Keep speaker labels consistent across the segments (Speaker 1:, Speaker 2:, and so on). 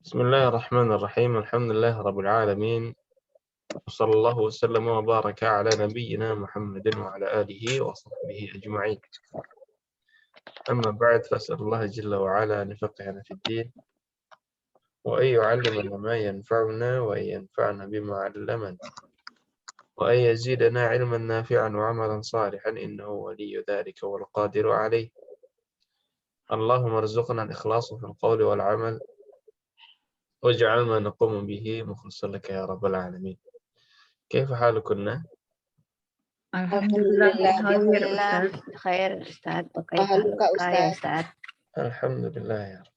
Speaker 1: بسم الله الرحمن الرحيم. الحمد لله رب العالمين، وصلى الله وسلم وبارك على نبينا محمد وعلى آله وصحبه أجمعين. أما بعد، فأسأل الله جل وعلا أن يفقهنا في الدين، وأن يعلمنا ما ينفعنا، وأن ينفعنا بما علمنا، وأن يزيدنا علما نافعا وعملا صالحا، إنه ولي ذلك والقادر عليه. اللهم ارزقنا الإخلاص في القول والعمل، واجعل ما نقوم به مخلصا لك يا رب العالمين. كيف حالكن؟
Speaker 2: Alhamdulillah
Speaker 3: Alhamdulillah,
Speaker 2: khair
Speaker 3: Alhamdulillah.
Speaker 2: Ustaz.
Speaker 3: Khair Ustaz. Pakai
Speaker 2: Haluka
Speaker 3: ya
Speaker 2: Ustaz.
Speaker 3: Ustaz.
Speaker 1: الحمد لله يا رب.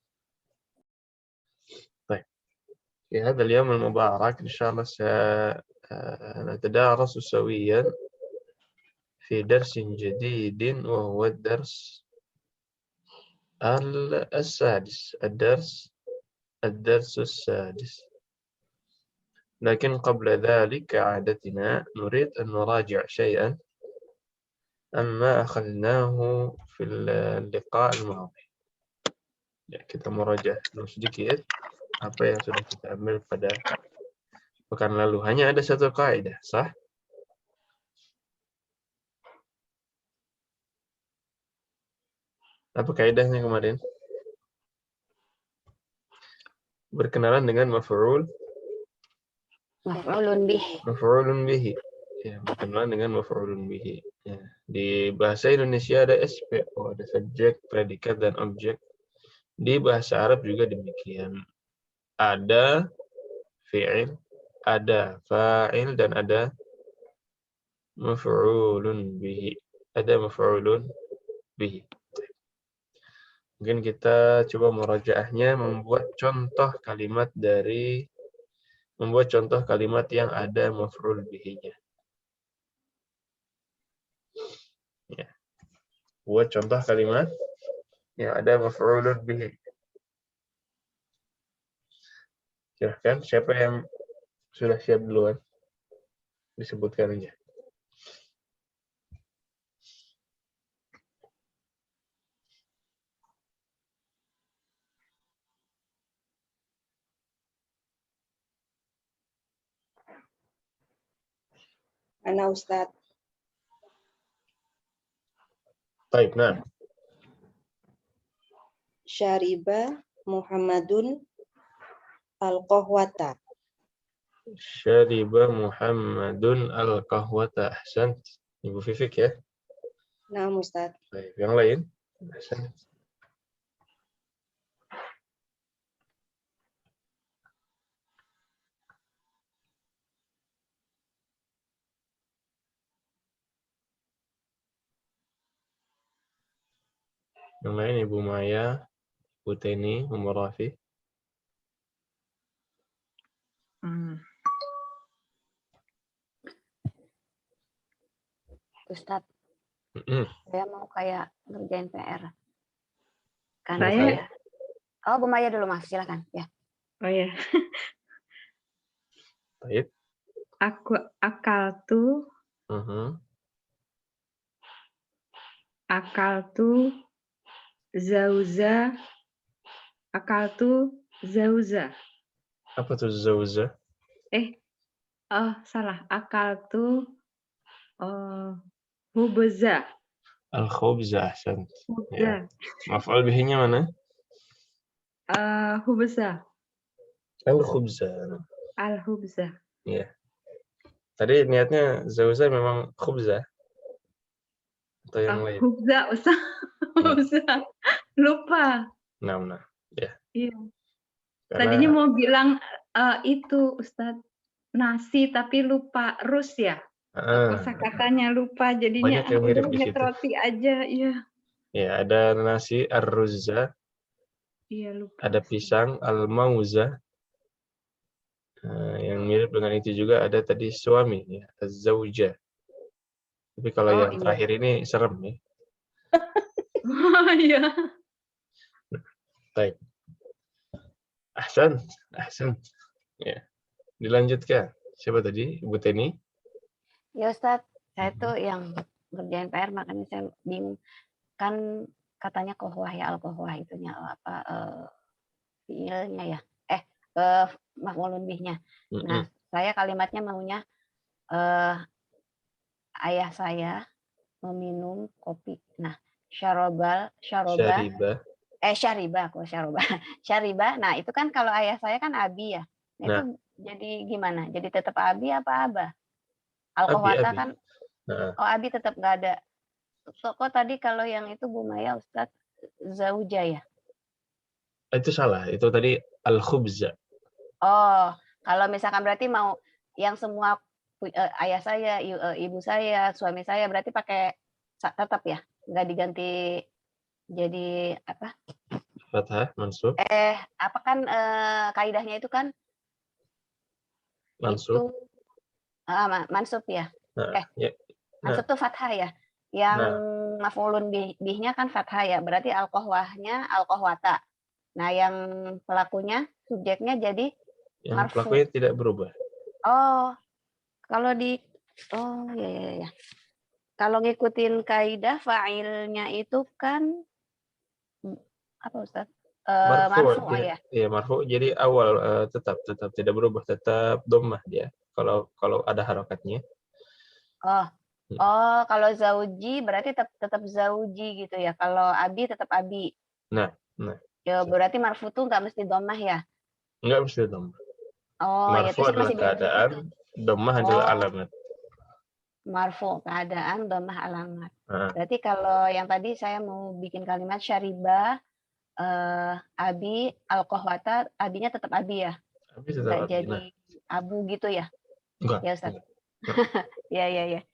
Speaker 1: طيب، في هذا اليوم المبارك إن شاء الله سنتدارس سويا في درس جديد، وهو الدرس السادس. الدرس السادس. لكن قبل ذلك كعادتنا نريد أن نراجع شيئا أما أخذناه في اللقاء الماضي. Ya, kita merajaah sedikit apa yang sudah kita ambil pada pekan lalu. Hanya ada satu kaidah, sah? Apa kaidahnya kemarin? Berkenalan dengan maf'ul
Speaker 3: Maf'ulun bih.
Speaker 1: Ya, berkenalan dengan maf'ulun bihi. Ya. Di bahasa Indonesia ada SPO, ada subjek, predikat, dan objek. Di bahasa Arab juga demikian. Ada fi'il, ada fa'il, dan ada maf'ulun bihi. Ada maf'ulun bihi. Mungkin kita coba murajaahnya, membuat contoh kalimat yang ada maf'ul bihi-nya. Ya. Buat contoh kalimat yang ada maf'ulun bihi. Silahkan, siapa yang sudah siap duluan? Disebutkan aja.
Speaker 2: Ana Ustaz.
Speaker 1: Baik, nah.
Speaker 2: Syariba Muhammadun al-qahwata.
Speaker 1: Syariba Muhammadun al-qahwata. Ahsan. Ibu Fifik ya.
Speaker 2: Nah, Ustaz.
Speaker 1: Baik, yang lain? Ahsan. Yang lain Ibu Maya, Ibu Teni, Umar Rafi.
Speaker 3: Ustaz,
Speaker 1: Mm-mm.
Speaker 3: saya mau kayak ngerjain PR. Kan
Speaker 2: Saya?
Speaker 3: Oh, Bu Maya dulu, Mas. Silakan. Ya.
Speaker 2: Oh ya.
Speaker 1: Baik.
Speaker 2: Akaltu zauza.
Speaker 1: Apa tuh zauza?
Speaker 2: Salah. Akaltu hubza.
Speaker 1: Al-khubza, ahsan. Ya.
Speaker 2: Hubza.
Speaker 1: Maf'ul bihi-nya mana?
Speaker 2: Hubza.
Speaker 1: Al-khubza.
Speaker 2: Al-hubza.
Speaker 1: Ya. Tadi niatnya zauza memang khubza atau yang lain?
Speaker 2: Hubza, Ustaz. Hubza. Lupa.
Speaker 1: Nah. Ya.
Speaker 2: Iya.
Speaker 1: Karena
Speaker 2: Tadinya mau bilang itu Ustaz, nasi tapi lupa rus ya. Kosakatanya lupa, jadinya
Speaker 1: banyak yang mirip
Speaker 2: udah
Speaker 1: di
Speaker 2: inget
Speaker 1: situ.
Speaker 2: roti aja, iya.
Speaker 1: Ya, ada nasi ar-ruzza,
Speaker 2: Iya, lupa.
Speaker 1: ada pisang al-mauza. Yang mirip dengan itu juga ada tadi suami, ya, az-zauja. Tapi kalau yang
Speaker 2: Iya.
Speaker 1: terakhir ini serem ya.
Speaker 2: Iya.
Speaker 1: Baik. Ahsan. Ya. Dilanjutkan. Siapa tadi? Ibu Teni?
Speaker 3: Ya, Ustaz. Saya tuh yang ngerjain PR, makanya saya bingung. Kan katanya kohwah ya, al-kohwah itunya apa fiilnya ya. maf'ulun bihnya. Nah, saya kalimatnya maunya ayah saya meminum kopi. Nah, syaribah.
Speaker 1: Syaribah.
Speaker 3: Syaribah. Nah, itu kan kalau ayah saya kan abi ya. Nah, itu
Speaker 1: Nah,
Speaker 3: jadi gimana? Jadi tetap abi apa abah?
Speaker 1: abi.
Speaker 3: Alkohwata kan,
Speaker 1: Nah,
Speaker 3: oh abi tetap nggak ada. Kok tadi kalau yang itu Bu Maya Ustadz zauja ya?
Speaker 1: itu salah. Itu tadi al-khubza.
Speaker 3: Oh, kalau misalkan berarti mau yang semua ayah saya, ibu saya, suami saya berarti pakai tetap ya, nggak diganti jadi apa?
Speaker 1: Fathah, mansub.
Speaker 3: Apa kan kaidahnya itu kan
Speaker 1: Mansub.
Speaker 3: itu mansub ya?
Speaker 1: Nah, ya.
Speaker 3: Mansub tuh fathah ya. Yang
Speaker 1: Nah,
Speaker 3: maf'ulun bihnya kan fathah ya, berarti al-qahwahnya al-qahwata. Nah, yang pelakunya subjeknya jadi
Speaker 1: yang
Speaker 3: marfu.
Speaker 1: pelakunya tidak berubah.
Speaker 3: Oh, kalau ya. Kalau ngikutin kaidah fa'ilnya itu kan apa Ustaz? Marfu ya.
Speaker 1: Iya, marfu. Jadi awal tetap tidak berubah, tetap dhammah dia. Kalau ada harokatnya.
Speaker 3: Oh, kalau zauji berarti tetap zauji gitu ya. Kalau abi tetap abi.
Speaker 1: Nah.
Speaker 3: Ya, berarti marfu tuh nggak mesti dhammah ya.
Speaker 1: Enggak mesti dhammah.
Speaker 3: Oh, ya
Speaker 1: Marfu
Speaker 3: terus
Speaker 1: adalah
Speaker 3: masih
Speaker 1: keadaan, dhammah adalah alamat.
Speaker 3: Marfu keadaan, dhammah alamat. Berarti kalau yang tadi saya mau bikin kalimat syaribah abi al-qahwata, abinya tetap abi ya.
Speaker 1: Abi tetap
Speaker 3: Nggak
Speaker 1: abi.
Speaker 3: jadi abu gitu ya.
Speaker 1: Enggak.
Speaker 3: Ya Ustaz. Ya.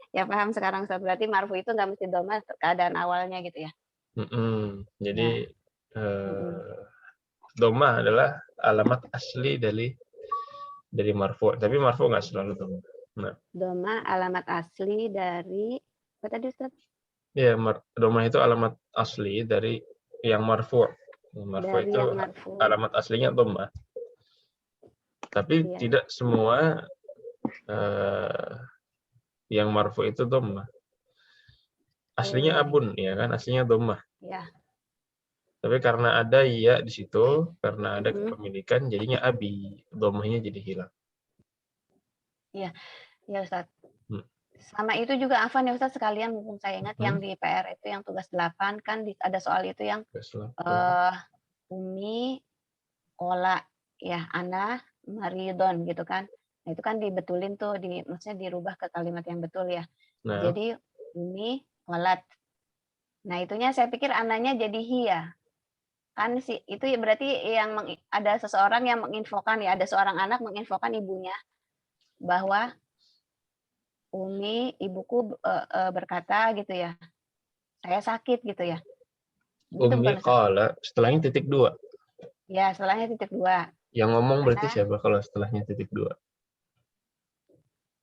Speaker 3: Ya paham sekarang Ustaz. Berarti marfu itu nggak mesti dhammah keadaan awalnya gitu ya.
Speaker 1: Jadi dhammah adalah alamat asli dari marfu. Tapi marfu nggak selalu dhammah. Nah.
Speaker 3: Dhammah alamat asli dari apa tadi Ustaz?
Speaker 1: Ya, dhammah itu alamat asli dari yang marfu. Marfu itu alamat aslinya dhammah. Tapi tidak semua yang marfu itu dhammah. Aslinya abun ya kan, aslinya dhammah.
Speaker 3: Ya.
Speaker 1: Tapi karena ada ya di situ, karena ada kepemilikan jadinya abi, dhammahnya jadi hilang.
Speaker 3: Iya. Ya Ustaz. Sama itu juga Afan ya Ustaz, sekalian mumpung saya ingat yang di PR itu yang tugas 8 kan ada soal itu yang Umi Kola ya ana maridon gitu kan. Nah, itu kan dibetulin tuh maksudnya dirubah ke kalimat yang betul ya.
Speaker 1: Nah.
Speaker 3: Jadi Umi kolat. Nah, itunya saya pikir ananya jadi hiya. Kan sih itu berarti yang ada seseorang yang menginfokan ya, ada seorang anak menginfokan ibunya bahwa Umi, ibuku berkata gitu ya, saya sakit gitu ya.
Speaker 1: Umi qala, setelahnya titik 2.
Speaker 3: Ya, setelahnya titik 2.
Speaker 1: Yang ngomong berarti siapa kalau setelahnya titik 2?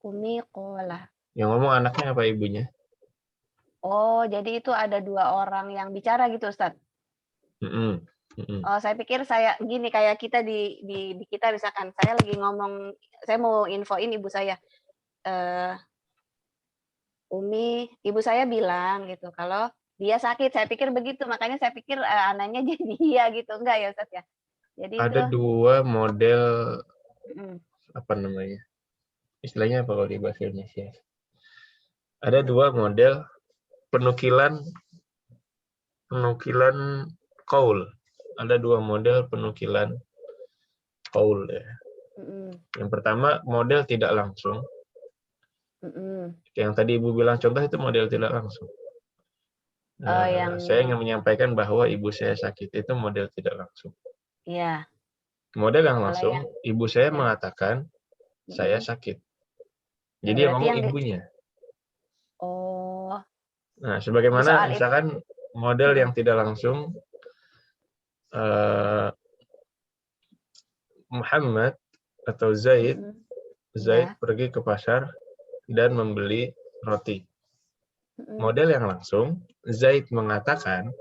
Speaker 3: Umi qala.
Speaker 1: Yang ngomong anaknya apa ibunya?
Speaker 3: Oh, jadi itu ada 2 orang yang bicara gitu, Ustaz? Oh, saya pikir gini kayak kita di kita misalkan saya lagi ngomong, saya mau infoin ibu saya. Umi, ibu saya bilang gitu, kalau dia sakit, saya pikir begitu, makanya saya pikir anaknya jadi iya gitu, enggak ya Ustaz ya? Jadi
Speaker 1: ada
Speaker 3: itu
Speaker 1: 2 model apa namanya? Istilahnya apa kalau di bahasa Indonesia? Ada 2 model penukilan qaul. Ada 2 model penukilan qaul ya. Yang pertama model tidak langsung. Yang tadi Ibu bilang contoh itu model tidak langsung. Saya ingin menyampaikan bahwa ibu saya sakit itu model tidak langsung.
Speaker 3: Iya.
Speaker 1: Model yang langsung, ibu saya mengatakan saya sakit. Jadi yang ngomong ibunya.
Speaker 3: Oh.
Speaker 1: Nah, sebagaimana misalkan model yang tidak langsung, Muhammad atau Zaid pergi ke pasar dan membeli roti. Model yang langsung, Zaid mengatakan,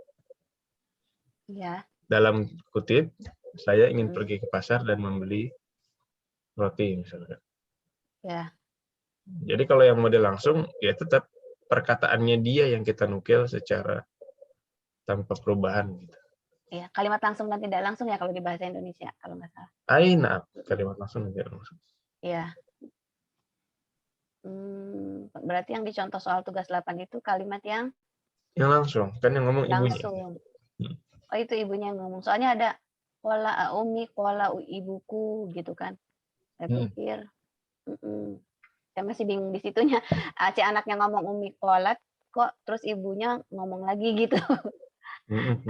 Speaker 1: dalam kutip, saya ingin pergi ke pasar dan membeli roti misalnya.
Speaker 3: Ya.
Speaker 1: Jadi kalau yang model langsung, ya tetap perkataannya dia yang kita nukil secara tanpa perubahan. Gitu.
Speaker 3: Ya, kalimat langsung dan tidak langsung ya kalau di bahasa Indonesia kalau nggak salah.
Speaker 1: Aina, kalimat langsung dan tidak langsung.
Speaker 3: Iya. Berarti yang dicontoh soal tugas 8 itu kalimat yang
Speaker 1: langsung, kan yang ngomong ibunya.
Speaker 3: langsung. Oh, itu ibunya yang ngomong. Soalnya ada kola umi, kola ibuku gitu kan. Saya pikir, saya masih bingung di situnya. Si anaknya ngomong umi kolat, kok terus ibunya ngomong lagi gitu.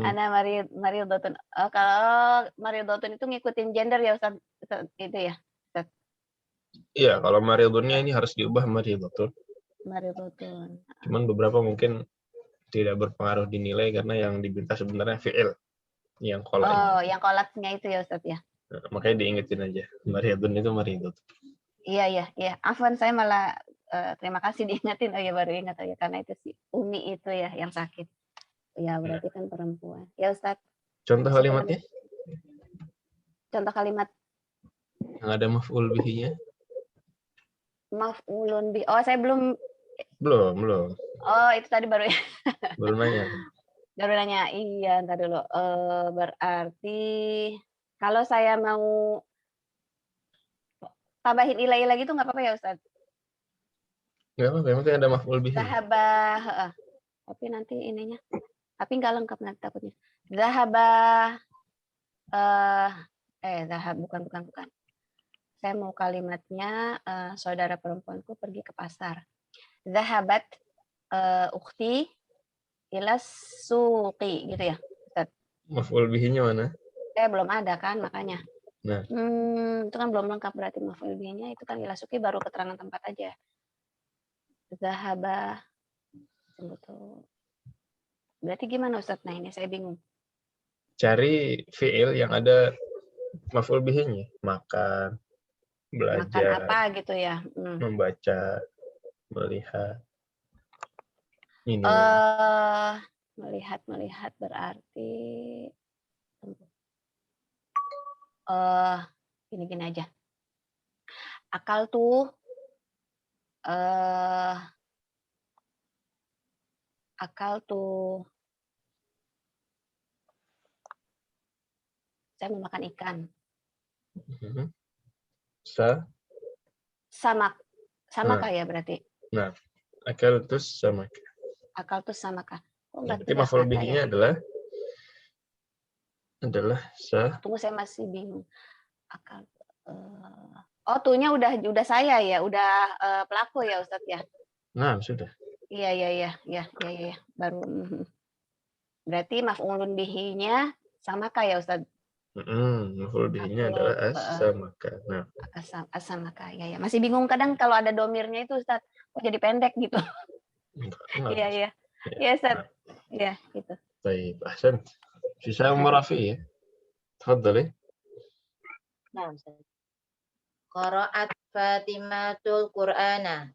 Speaker 3: Ana Mario Dotun. Kalau Mario Dotun itu ngikutin gender ya Ustaz, itu ya.
Speaker 1: Iya, kalau Mario Dotun ini harus diubah Mario Dotun.
Speaker 3: Mario Dotun.
Speaker 1: Cuman beberapa mungkin tidak berpengaruh dinilai karena yang diminta sebenarnya fi'il yang kolat.
Speaker 3: Oh, yang kolatnya itu ya Ustaz ya.
Speaker 1: Nah, makanya diingetin aja. Mario Dotun itu Mario Dotun.
Speaker 3: Iya. Afwan, saya malah terima kasih diingetin. Oh ya, baru ingat ya karena itu si Umi itu ya yang sakit. Ya, berarti kan perempuan. Ya, Ustaz.
Speaker 1: Contoh kalimatnya?
Speaker 3: Contoh kalimat.
Speaker 1: Yang ada maf'ul bihi-nya?
Speaker 3: Maf'ulun bi. Oh, saya belum.
Speaker 1: Belum.
Speaker 3: Oh, itu tadi baru ya.
Speaker 1: Belum nanya.
Speaker 3: Baru nanya. Iya, ntar dulu. Berarti kalau saya mau tambahin ila-ila gitu nggak apa-apa ya, Ustaz?
Speaker 1: Nggak apa-apa, yang penting ada maf'ul bihi.
Speaker 3: Zahabah. Tapi nanti ininya. Tapi nggak lengkap nanti takutnya. Zahabah. Zahab bukan. Saya mau kalimatnya saudara perempuanku pergi ke pasar. Zahabat ukhti ila suqi gitu ya. Ustaz.
Speaker 1: Maf'ul bihi-nya mana?
Speaker 3: Belum ada kan makanya.
Speaker 1: Nah.
Speaker 3: Itu kan belum lengkap berarti maf'ul bihi-nya itu kan ila suqi baru keterangan tempat aja. Zahabah. Betul. Berarti gimana Ustaz? Nah, ini saya bingung.
Speaker 1: Cari fi'il yang ada maf'ul bihi-nya. Makan, belajar.
Speaker 3: Makan apa gitu ya?
Speaker 1: Membaca, melihat. Ini.
Speaker 3: Melihat berarti gini aja. Akal tuh saya mau makan ikan. Samakah ya berarti?
Speaker 1: Nah, akal tuh samakah.
Speaker 3: Akal tuh samakah.
Speaker 1: Berarti maf'ul bihi-nya adalah
Speaker 3: Tunggu, saya masih bingung. Akal. Tuhnya udah saya ya, udah pelaku ya Ustadz ya.
Speaker 1: Nah, sudah.
Speaker 3: Iya. Baru. Berarti maf'ulun bihi-nya samakah ya Ustadz?
Speaker 1: Maf'ul bihi-nya adalah as-samakah. Nah,
Speaker 3: as-samakah. Ya. Masih bingung kadang kalau ada domirnya itu Ustadz, kok jadi pendek gitu. Iya. Iya Ustadz. Iya, gitu.
Speaker 1: Baik, ahsan. Sisa Rafi ya. Tafadhali.
Speaker 4: Nah, Qara'at Fatimatul Qur'ana.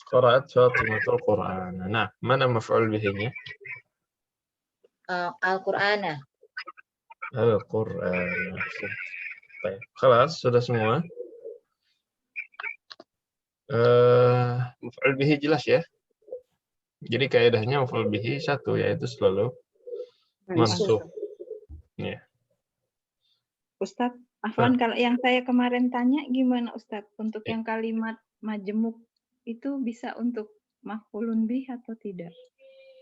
Speaker 1: Qara'at Fatimatul Qur'ana. Nah, mana maf'ul bihi-nya?
Speaker 4: Al-Qur'ana.
Speaker 1: Al-Qur'ana. Baik, khalas, sudah semua. Maf'ul bihi jelas ya. Jadi kaidahnya maf'ul bihi satu, yaitu selalu mansub. Ya.
Speaker 2: Ustadz, Afwan, kalau yang saya kemarin tanya gimana Ustadz? Untuk yang kalimat majemuk itu bisa untuk maf'ulun bih atau tidak?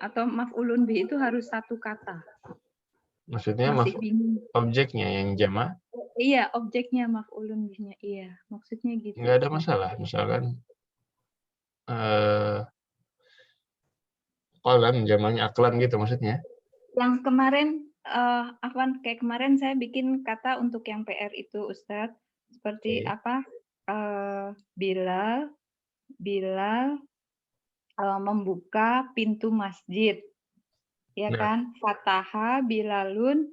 Speaker 2: Atau maf'ulun bih itu harus satu kata?
Speaker 1: Maksudnya objeknya yang jamak?
Speaker 2: Iya, objeknya maf'ulun bihnya. Iya, maksudnya gitu.
Speaker 1: Nggak ada masalah. Misalkan qalam jamaknya aklan gitu maksudnya. Yang
Speaker 2: kemarin Afwan, kayak kemarin saya bikin kata untuk yang PR itu Ustadz seperti apa? Bilal membuka pintu masjid. Ya kan? Fataha Bilalun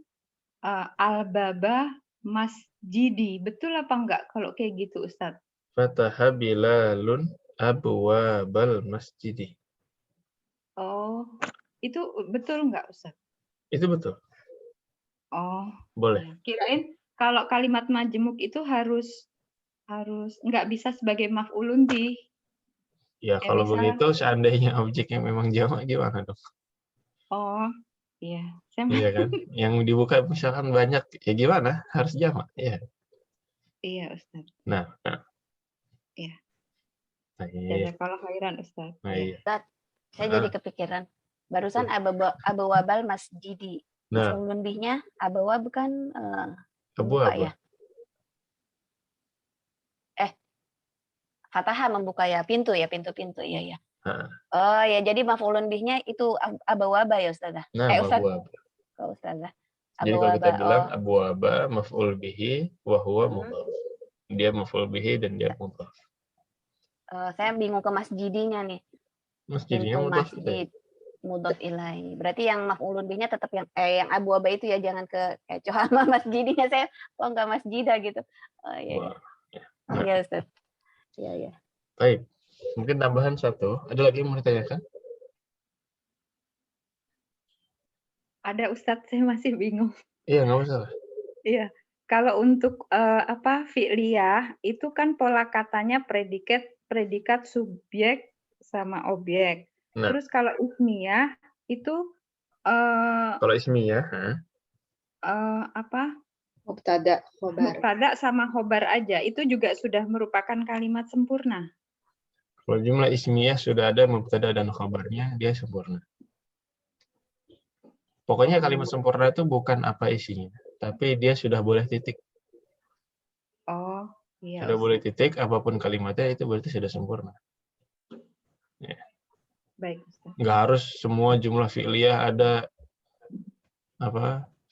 Speaker 2: al-baba masjidi. Betul apa enggak kalau kayak gitu Ustadz?
Speaker 1: Fataha Bilalun abwabal masjidi.
Speaker 2: Oh, itu betul enggak Ustadz?
Speaker 1: Itu betul.
Speaker 2: Oh,
Speaker 1: boleh.
Speaker 2: Kirain kalau kalimat majemuk itu harus nggak bisa sebagai maf'ulun bih.
Speaker 1: Ya, kalau begitu seandainya objeknya memang jamak gimana dong?
Speaker 2: Oh, Iya, saya
Speaker 1: Iya kan? Yang dibuka misalkan banyak, ya gimana? Harus jamak. Iya.
Speaker 2: iya Ustaz.
Speaker 1: Nah,
Speaker 2: Iya.
Speaker 1: iya.
Speaker 2: Jazakallah khairan Ustaz.
Speaker 1: Nah,
Speaker 2: Iya.
Speaker 1: iya.
Speaker 3: Saya jadi kepikiran. Barusan abawabal masjidi.
Speaker 1: Nah,
Speaker 3: Maf'ulun bihnya abawab kan
Speaker 1: abu
Speaker 3: membuka
Speaker 1: apa?
Speaker 3: ya. Fataha membuka ya, pintu ya, pintu-pintu. Iya, ya.
Speaker 1: Nah,
Speaker 3: Oh ya, jadi maf'ulun bihnya itu abawaba ya Ustazah.
Speaker 1: abu
Speaker 3: Ustaz,
Speaker 1: apa?
Speaker 3: Ustazah.
Speaker 1: Jadi kalau kita
Speaker 3: Abawaba.
Speaker 1: bilang
Speaker 3: Oh.
Speaker 1: abu aba maf'ul bihi wa huwa mudhaf. Dia maf'ul bihi dan dia mudhaf.
Speaker 3: Saya bingung ke masjidinya nih.
Speaker 1: Masjidnya
Speaker 3: Pintu
Speaker 1: mudhaf itu.
Speaker 3: masjid mudhaf ilai. Berarti yang maf'ulun bihnya tetap yang abwaba itu ya, jangan ke kecoh sama masjidinya. Saya kok enggak masjidah gitu. Oh iya.
Speaker 1: Wah.
Speaker 3: Iya, Ustaz. Iya, iya.
Speaker 1: Baik. Mungkin tambahan satu. Ada lagi yang mau ditanyakan?
Speaker 2: Ada Ustaz, saya masih bingung.
Speaker 1: Iya, nggak masalah.
Speaker 2: Iya. Kalau untuk fi'liyah itu kan pola katanya predikat subjek sama objek.
Speaker 1: Nah.
Speaker 2: Terus kalau ismiyah itu
Speaker 1: Kalau ismiyah,
Speaker 4: Mubtada, khobar.
Speaker 2: mubtada sama khobar aja. Itu juga sudah merupakan kalimat sempurna.
Speaker 1: kalau jumlah ismiyah sudah ada mubtada dan khabarnya, dia sempurna. Pokoknya kalimat sempurna itu bukan apa isinya, tapi dia sudah boleh titik.
Speaker 2: Oh, iya.
Speaker 1: Sudah boleh titik, apapun kalimatnya itu berarti sudah sempurna. Ya.
Speaker 2: Baik, Ustaz.
Speaker 1: Nggak harus semua jumlah fi'liyah ada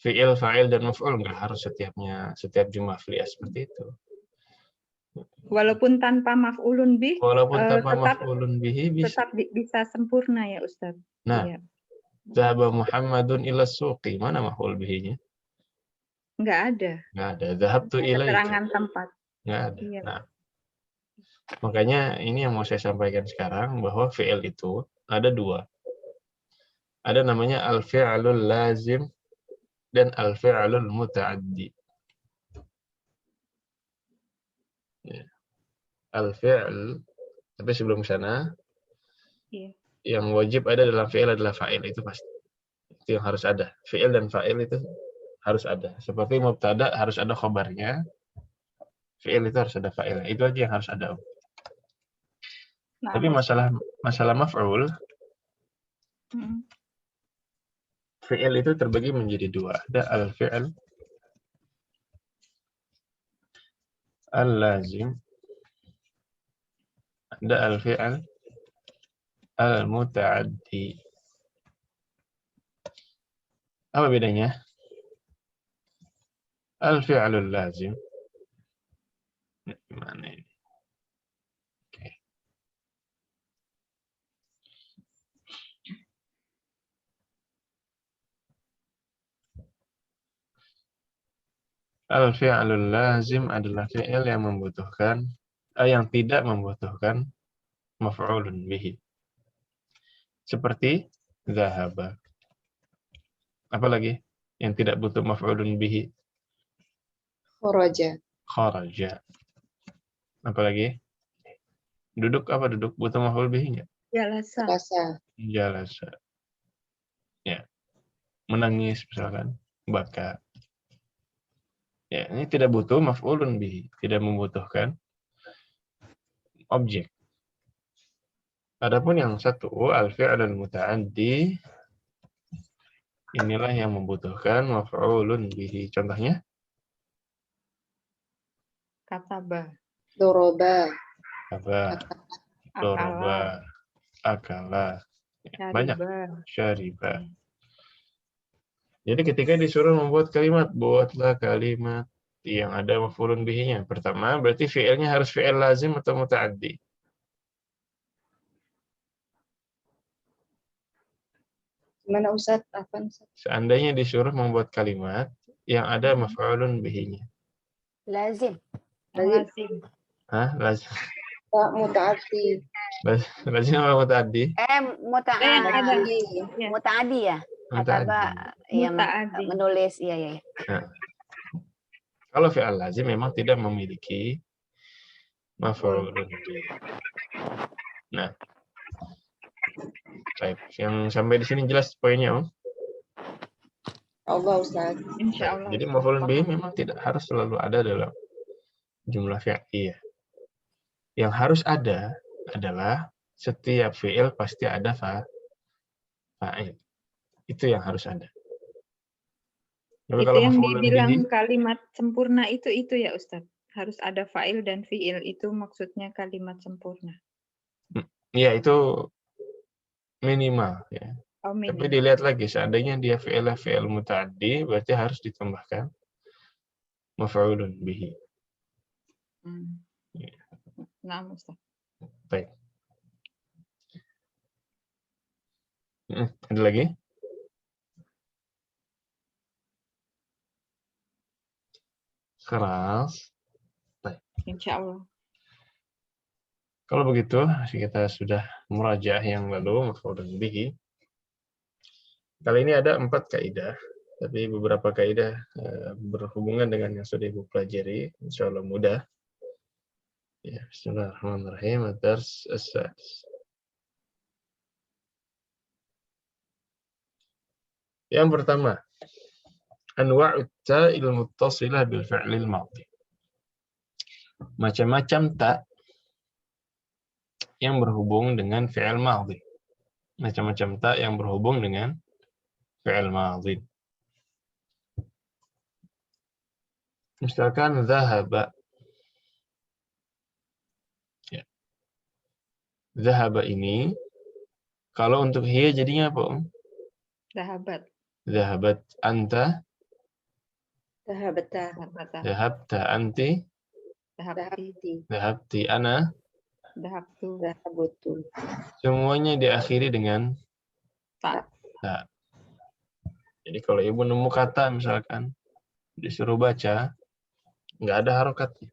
Speaker 1: fi'il, fa'il, dan maf'ul. Nggak harus setiap jumlah fi'liyah seperti itu.
Speaker 2: Walaupun tanpa maf'ulun bih,
Speaker 1: Walaupun tanpa maf'ulun bihi bisa.
Speaker 2: Tetap bisa sempurna ya Ustaz.
Speaker 1: Nah,
Speaker 2: iya.
Speaker 1: Dhahaba Muhammadun ila suqi. Mana maf'ul bihinya?
Speaker 2: Nggak ada.
Speaker 1: Nggak ada. Dhahabtu ilaika.
Speaker 2: Keterangan tempat.
Speaker 1: Nggak ada.
Speaker 2: Iya.
Speaker 1: Nah, makanya ini yang mau saya sampaikan sekarang, bahwa fi'il itu ada dua. Ada namanya al-fi'lul lazim dan al-fi'lul muta'addi. Ya. Al-fi'l, tapi sebelum ke sana,
Speaker 2: Iya.
Speaker 1: yang wajib ada dalam fi'il adalah fa'il, itu pasti. Itu yang harus ada. Fi'il dan fa'il itu harus ada. Seperti mubtada harus ada khabarnya, fi'il itu harus ada fa'ilnya. Itu aja yang harus ada.
Speaker 2: Nah,
Speaker 1: Tapi masalah maf'ul, fi'il itu terbagi menjadi dua. Ada al-fi'l al-lazim, ada al-fi'l al-muta'addi. Apa bedanya? Al-fi'lul lazim. Gimana ini? Oke. Al-fi'lul lazim adalah fi'il yang tidak membutuhkan maf'ulun bihi. Seperti dhahaba. Apalagi yang tidak butuh maf'ulun bihi? Kharaja. Apalagi? Duduk apa duduk? Butuh maf'ul bihi-nya? Jalasa. Ya. Menangis misalkan. Baka. Ya, ini tidak butuh maf'ulun bihi, tidak membutuhkan objek. Adapun yang satu, al-fi'lul muta'addi, inilah yang membutuhkan maf'ulun bihi. Contohnya?
Speaker 2: Kataba.
Speaker 4: Doroba.
Speaker 1: Doroba. Akala. Banyak. Syariba. Jadi ketika disuruh membuat kalimat, buatlah kalimat yang ada maf'ulun bihi-nya. Pertama, berarti fi'ilnya harus fi'il lazim atau muta'addi?
Speaker 4: Gimana Ustaz?
Speaker 1: Seandainya disuruh membuat kalimat yang ada maf'ulun bihi-nya.
Speaker 3: Lazim.
Speaker 1: Hah? Lazim.
Speaker 4: Muta'addi.
Speaker 1: Lazim apa muta'addi?
Speaker 3: Muta'addi ya.
Speaker 2: Muta'addi.
Speaker 3: Menulis, iya.
Speaker 1: Nah, kalau fi'il lazim memang tidak memiliki maf'ulun bihi. Nah, baik. Yang sampai di sini jelas poinnya, Om?
Speaker 4: Allah Ustaz.
Speaker 2: Insya Allah.
Speaker 1: Jadi
Speaker 2: Ustaz.
Speaker 1: maf'ulun bihi memang tidak harus selalu ada dalam jumlah fi'liyah. Yang harus ada adalah setiap fi'il pasti ada fa'il. Itu yang harus ada. Tapi
Speaker 2: Itu
Speaker 1: kalau
Speaker 2: yang
Speaker 1: maf'ulun bihi,
Speaker 2: dibilang kalimat sempurna itu ya Ustaz. Harus ada fa'il dan fi'il, itu maksudnya kalimat sempurna.
Speaker 1: ya itu minimal ya.
Speaker 2: Oh,
Speaker 1: Tapi
Speaker 2: minimal.
Speaker 1: dilihat lagi, seandainya dia fi'il muta'addi, berarti harus ditambahkan maf'ulun bihi. Ya.
Speaker 2: Nah, Ustaz.
Speaker 1: Baik. Ada lagi? Keras.
Speaker 2: Insya Allah.
Speaker 1: Kalau begitu, kita sudah merajaah yang lalu, maf'ulun bihi. Kali ini ada 4 kaidah, tapi beberapa kaidah berhubungan dengan yang sudah Ibu pelajari, insya Allah mudah. Ya, bismillahirrahmanirrahim. Ad-dars as-sadis. Yang pertama, anwa'ut ta'il muttasilah bil fi'lil madhi. Macam-macam ta yang berhubung dengan fi'il madhi. Macam-macam ta yang berhubung dengan fi'il madhi. Misalkan zahaba. Ya. Zahaba ini kalau untuk hiya jadinya apa?
Speaker 2: Sahabat.
Speaker 1: Zahabat anta,
Speaker 4: Dahabata.
Speaker 1: zahabta anti,
Speaker 2: Dahabti.
Speaker 1: zahabti ana.
Speaker 2: Dahabtu.
Speaker 4: Dahabutu.
Speaker 1: Semuanya diakhiri dengan
Speaker 2: Ta.
Speaker 1: ta. Jadi kalau ibu nemu kata misalkan disuruh baca, nggak ada harokatnya.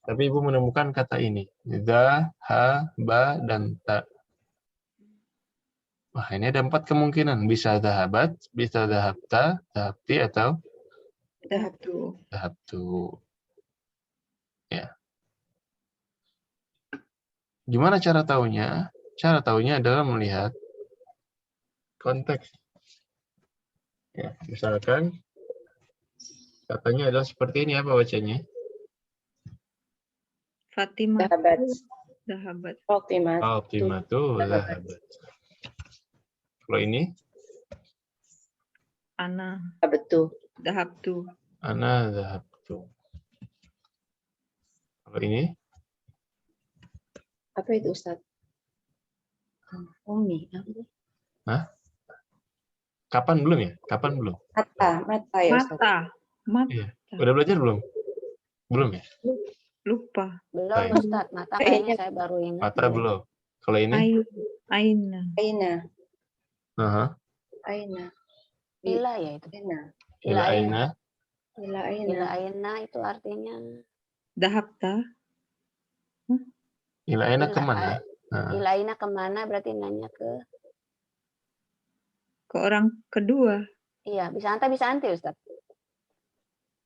Speaker 1: Tapi ibu menemukan kata ini, za, ha, ba, dan ta. Wah, ini ada 4 kemungkinan. Bisa zahabat, bisa zahabta, zahabti, atau
Speaker 2: Dahabtu.
Speaker 1: zahabtu. Ya. Gimana cara taunya? Cara taunya adalah melihat konteks. Ya, misalkan katanya adalah seperti ini, apa bacanya?
Speaker 2: Fatimah.
Speaker 4: Dahabat.
Speaker 2: Dahabat.
Speaker 4: Fatimah.
Speaker 1: Fatimatu zahabat. Kalau ini,
Speaker 2: Ana.
Speaker 4: Dahabatu.
Speaker 2: Dahabtu.
Speaker 1: ana zahabtu. Kalau ini,
Speaker 4: Apa itu Ustaz? Umi.
Speaker 1: kapan belum ya? Kapan belum?
Speaker 4: Mata ya Ustaz.
Speaker 2: Mata. Mata.
Speaker 1: Iya. Udah belajar belum? Belum ya?
Speaker 2: Lupa.
Speaker 3: Belum
Speaker 1: Baik.
Speaker 3: Ustaz, mata kayaknya saya baru ingat.
Speaker 1: Mata belum. Kalau ini?
Speaker 2: Aina.
Speaker 4: Aina.
Speaker 1: Aha.
Speaker 4: Aina.
Speaker 3: Ila ya itu.
Speaker 4: Aina.
Speaker 1: Ila aina.
Speaker 4: Ila
Speaker 3: Ila
Speaker 4: aina.
Speaker 3: aina itu artinya
Speaker 2: Dahabta.
Speaker 1: Ila aina
Speaker 3: Ila
Speaker 1: kemana? Nah,
Speaker 3: ila aina kemana, berarti nanya ke.
Speaker 2: Ke orang kedua.
Speaker 3: Iya, bisa anta bisa anti Ustaz.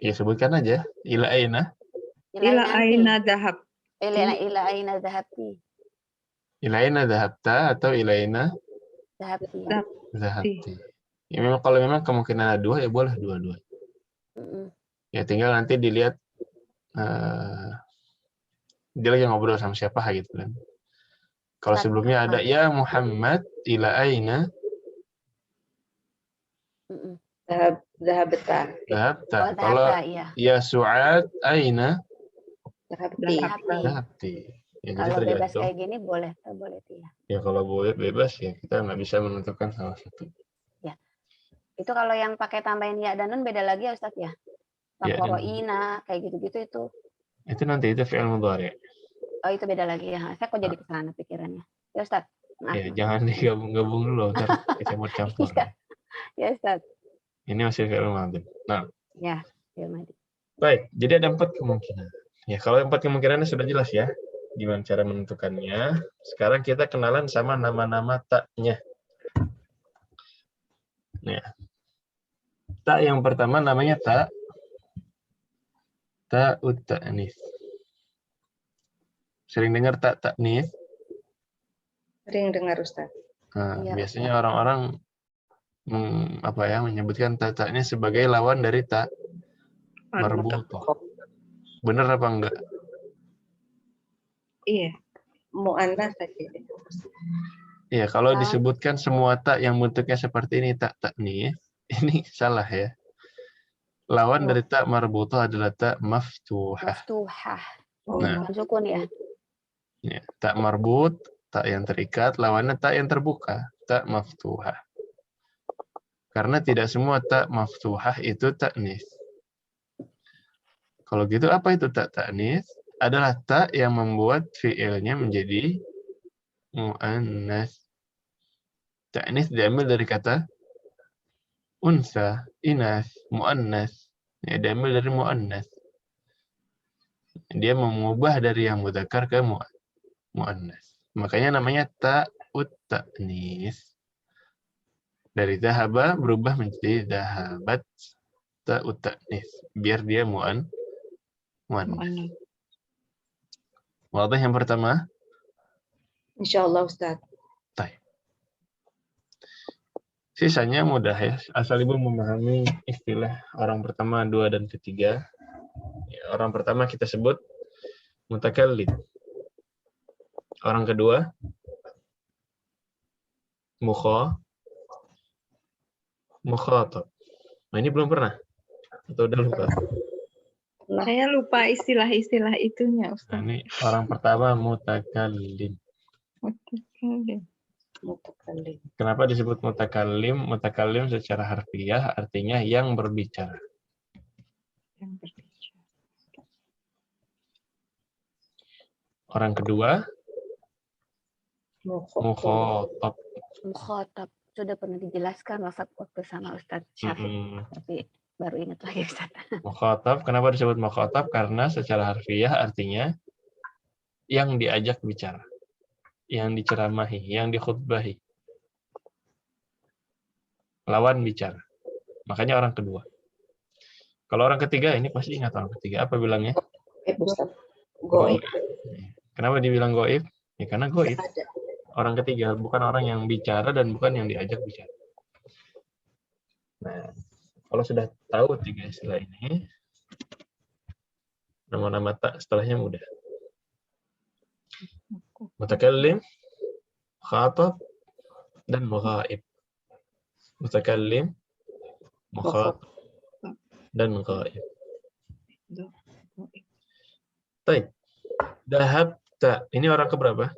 Speaker 1: ya sebutkan aja. Ila aina.
Speaker 2: Ila
Speaker 3: anti.
Speaker 2: aina dahab.
Speaker 3: Ila aina zahabti.
Speaker 1: Ila aina zahabta atau ila aina
Speaker 3: Zahabti.
Speaker 1: zahabti. Ya, memang kalau memang kemungkinan ada 2 ya boleh dua-dua.
Speaker 3: Mm-mm.
Speaker 1: Ya tinggal nanti dilihat dia lagi ngobrol sama siapa gitu kan. Kalau
Speaker 3: Ustaz
Speaker 1: sebelumnya ada
Speaker 3: Muhammad.
Speaker 1: ya Muhammad ila aina
Speaker 3: Mm-mm.
Speaker 4: Dahabata.
Speaker 1: zahabta.
Speaker 3: Oh,
Speaker 1: Kalau
Speaker 3: zahabta, iya.
Speaker 1: ya Su'ad aina
Speaker 4: Dahabti.
Speaker 3: Zahabti.
Speaker 1: zahabti. Ya, jadi
Speaker 3: Kalau bebas
Speaker 1: tergantung.
Speaker 3: kayak gini boleh ya.
Speaker 1: Ya kalau boleh bebas ya kita nggak bisa menentukan salah satu.
Speaker 3: Itu kalau yang pakai tambahin ya dan nun beda lagi ya Ustaz ya.
Speaker 1: Ya, dan-
Speaker 3: Fakoroina kayak gitu-gitu itu.
Speaker 1: Itu nanti itu fi'il mudhari'.
Speaker 3: Oh itu beda lagi ya. Saya kok jadi kesana pikirannya. Ya Ustaz. Maaf.
Speaker 1: Ya, jangan digabung-gabung dulu ntar campur-campur.
Speaker 3: Iya. Ya Ustaz.
Speaker 1: Ini masih fi'il madhi. Nah,
Speaker 3: Ya. Ya Madi.
Speaker 1: baik. Jadi ada 4 kemungkinan. Ya, kalau 4 kemungkinannya sudah jelas ya. Gimana cara menentukannya? Sekarang kita kenalan sama nama-nama taknya. Ya. Tak yang pertama namanya ta'ut ta'nis. Sering dengar tak ta'nis?
Speaker 4: Sering dengar Ustaz.
Speaker 1: Nah,
Speaker 3: Iya,
Speaker 1: biasanya orang-orang menyebutkan ta-nya sebagai lawan dari ta marbutoh. Benar apa enggak?
Speaker 2: Iya.
Speaker 4: Mu'annas tadi.
Speaker 1: Iya, kalau disebutkan semua ta yang bentuknya seperti ini ta nih, ini salah ya. Lawan dari ta marbutoh adalah ta maftuhah.
Speaker 3: Maftuhah.
Speaker 1: Nah,
Speaker 3: Sukun ya.
Speaker 1: ya, ta marbut, ta yang terikat, lawannya ta yang terbuka, ta maftuhah. Karena tidak semua ta maftuhah itu ta'nis. Kalau gitu apa itu ta ta'nis? Adalah ta yang membuat fiilnya menjadi mu'annas. Ta'nis diambil dari kata unsa, inas, mu'annas. Ya, diambil dari mu'annas. Dia mengubah dari yang mudzakkar ke mu'annas. Makanya namanya ta'ut ta'nis. Dari dhahaba berubah menjadi dhahabat ta'ut ta'nis. Biar dia mu'annas. Wadah yang pertama?
Speaker 4: Insyaallah Ustaz.
Speaker 1: Baik. Sisanya mudah ya. Asal ibu memahami istilah orang pertama, dua, dan ketiga. Ya, orang pertama kita sebut mutakallim. Orang kedua mukhatab. Nah, ini belum pernah atau udah lupa?
Speaker 2: Saya lupa istilah-istilah itunya,
Speaker 1: Nah,
Speaker 2: Ustaz.
Speaker 1: ini orang pertama mutakallim.
Speaker 4: Mutakallim.
Speaker 1: Kenapa disebut mutakallim? Mutakallim secara harfiah artinya yang berbicara. Orang kedua mukhatab.
Speaker 3: Mukhatab. Sudah pernah dijelaskan waktu sama Ustaz Syafiq. Tapi baru ingat lagi Ustaz.
Speaker 1: Mukhatab, kenapa disebut mukhatab? Karena secara harfiah artinya yang diajak bicara, yang diceramahi, yang dikhutbahi. Lawan bicara. Makanya orang kedua. Kalau orang ketiga, ini pasti ingat orang ketiga. Apa bilangnya?
Speaker 4: Goib.
Speaker 1: Kenapa dibilang goib? Ya karena goib.
Speaker 4: Ada.
Speaker 1: Orang ketiga, bukan orang yang bicara dan bukan yang diajak bicara. Nah, kalau sudah tahu tiga istilah ini, nama-nama tak setelahnya mudah. Mutakallim, khatab, dan mughaib. Mutakallim, mukhatab, dan ghaib. Baik. Dahabta. Ini orang keberapa?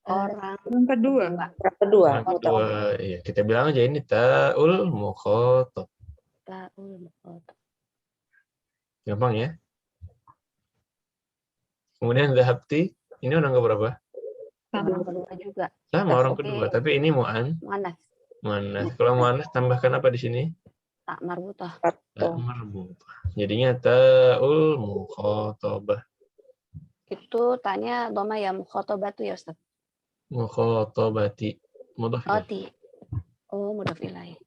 Speaker 3: Orang
Speaker 2: kedua.
Speaker 1: Orang kedua. Iya, kita bilang aja ini ta'ul mukhatab.
Speaker 3: Ta'ul mukhatab.
Speaker 1: Gampang ya? Kemudian dahabti. Ini orang keberapa?
Speaker 3: Orang kedua juga.
Speaker 1: Sama orang kedua, tapi ini
Speaker 3: mu'annas.
Speaker 1: Mu'annas. Kalau mu'annas tambahkan apa di sini?
Speaker 3: Tak marbutah.
Speaker 1: Tak marbutah. Jadinya ta'ul mukhatabah.
Speaker 3: Itu tanya doma ya mukhatabatu ya Ustaz.
Speaker 1: Mukhatabati. Mudhaf ilaih.
Speaker 3: Oh, mudhaf ilaih.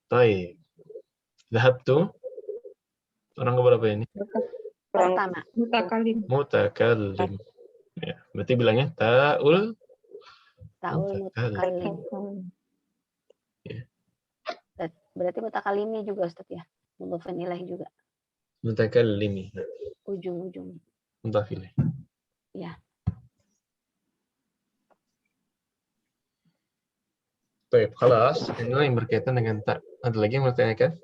Speaker 1: Baik. Dhahabtu. Orang keberapa ini?
Speaker 3: Pertama.
Speaker 2: Mutakallim.
Speaker 1: Ya, berarti bilangnya ta'ul
Speaker 3: mutakallim.
Speaker 1: Ya.
Speaker 3: Berarti mutakallimnya juga Ustaz ya. Mudhaf ilaih juga.
Speaker 1: Mutakallimi.
Speaker 3: Ujung-ujung.
Speaker 1: Mudhaf ilaih.
Speaker 3: Ya.
Speaker 1: Baik, khalas. Ini yang berkaitan dengan tak. Ada lagi yang mau ditanyakan?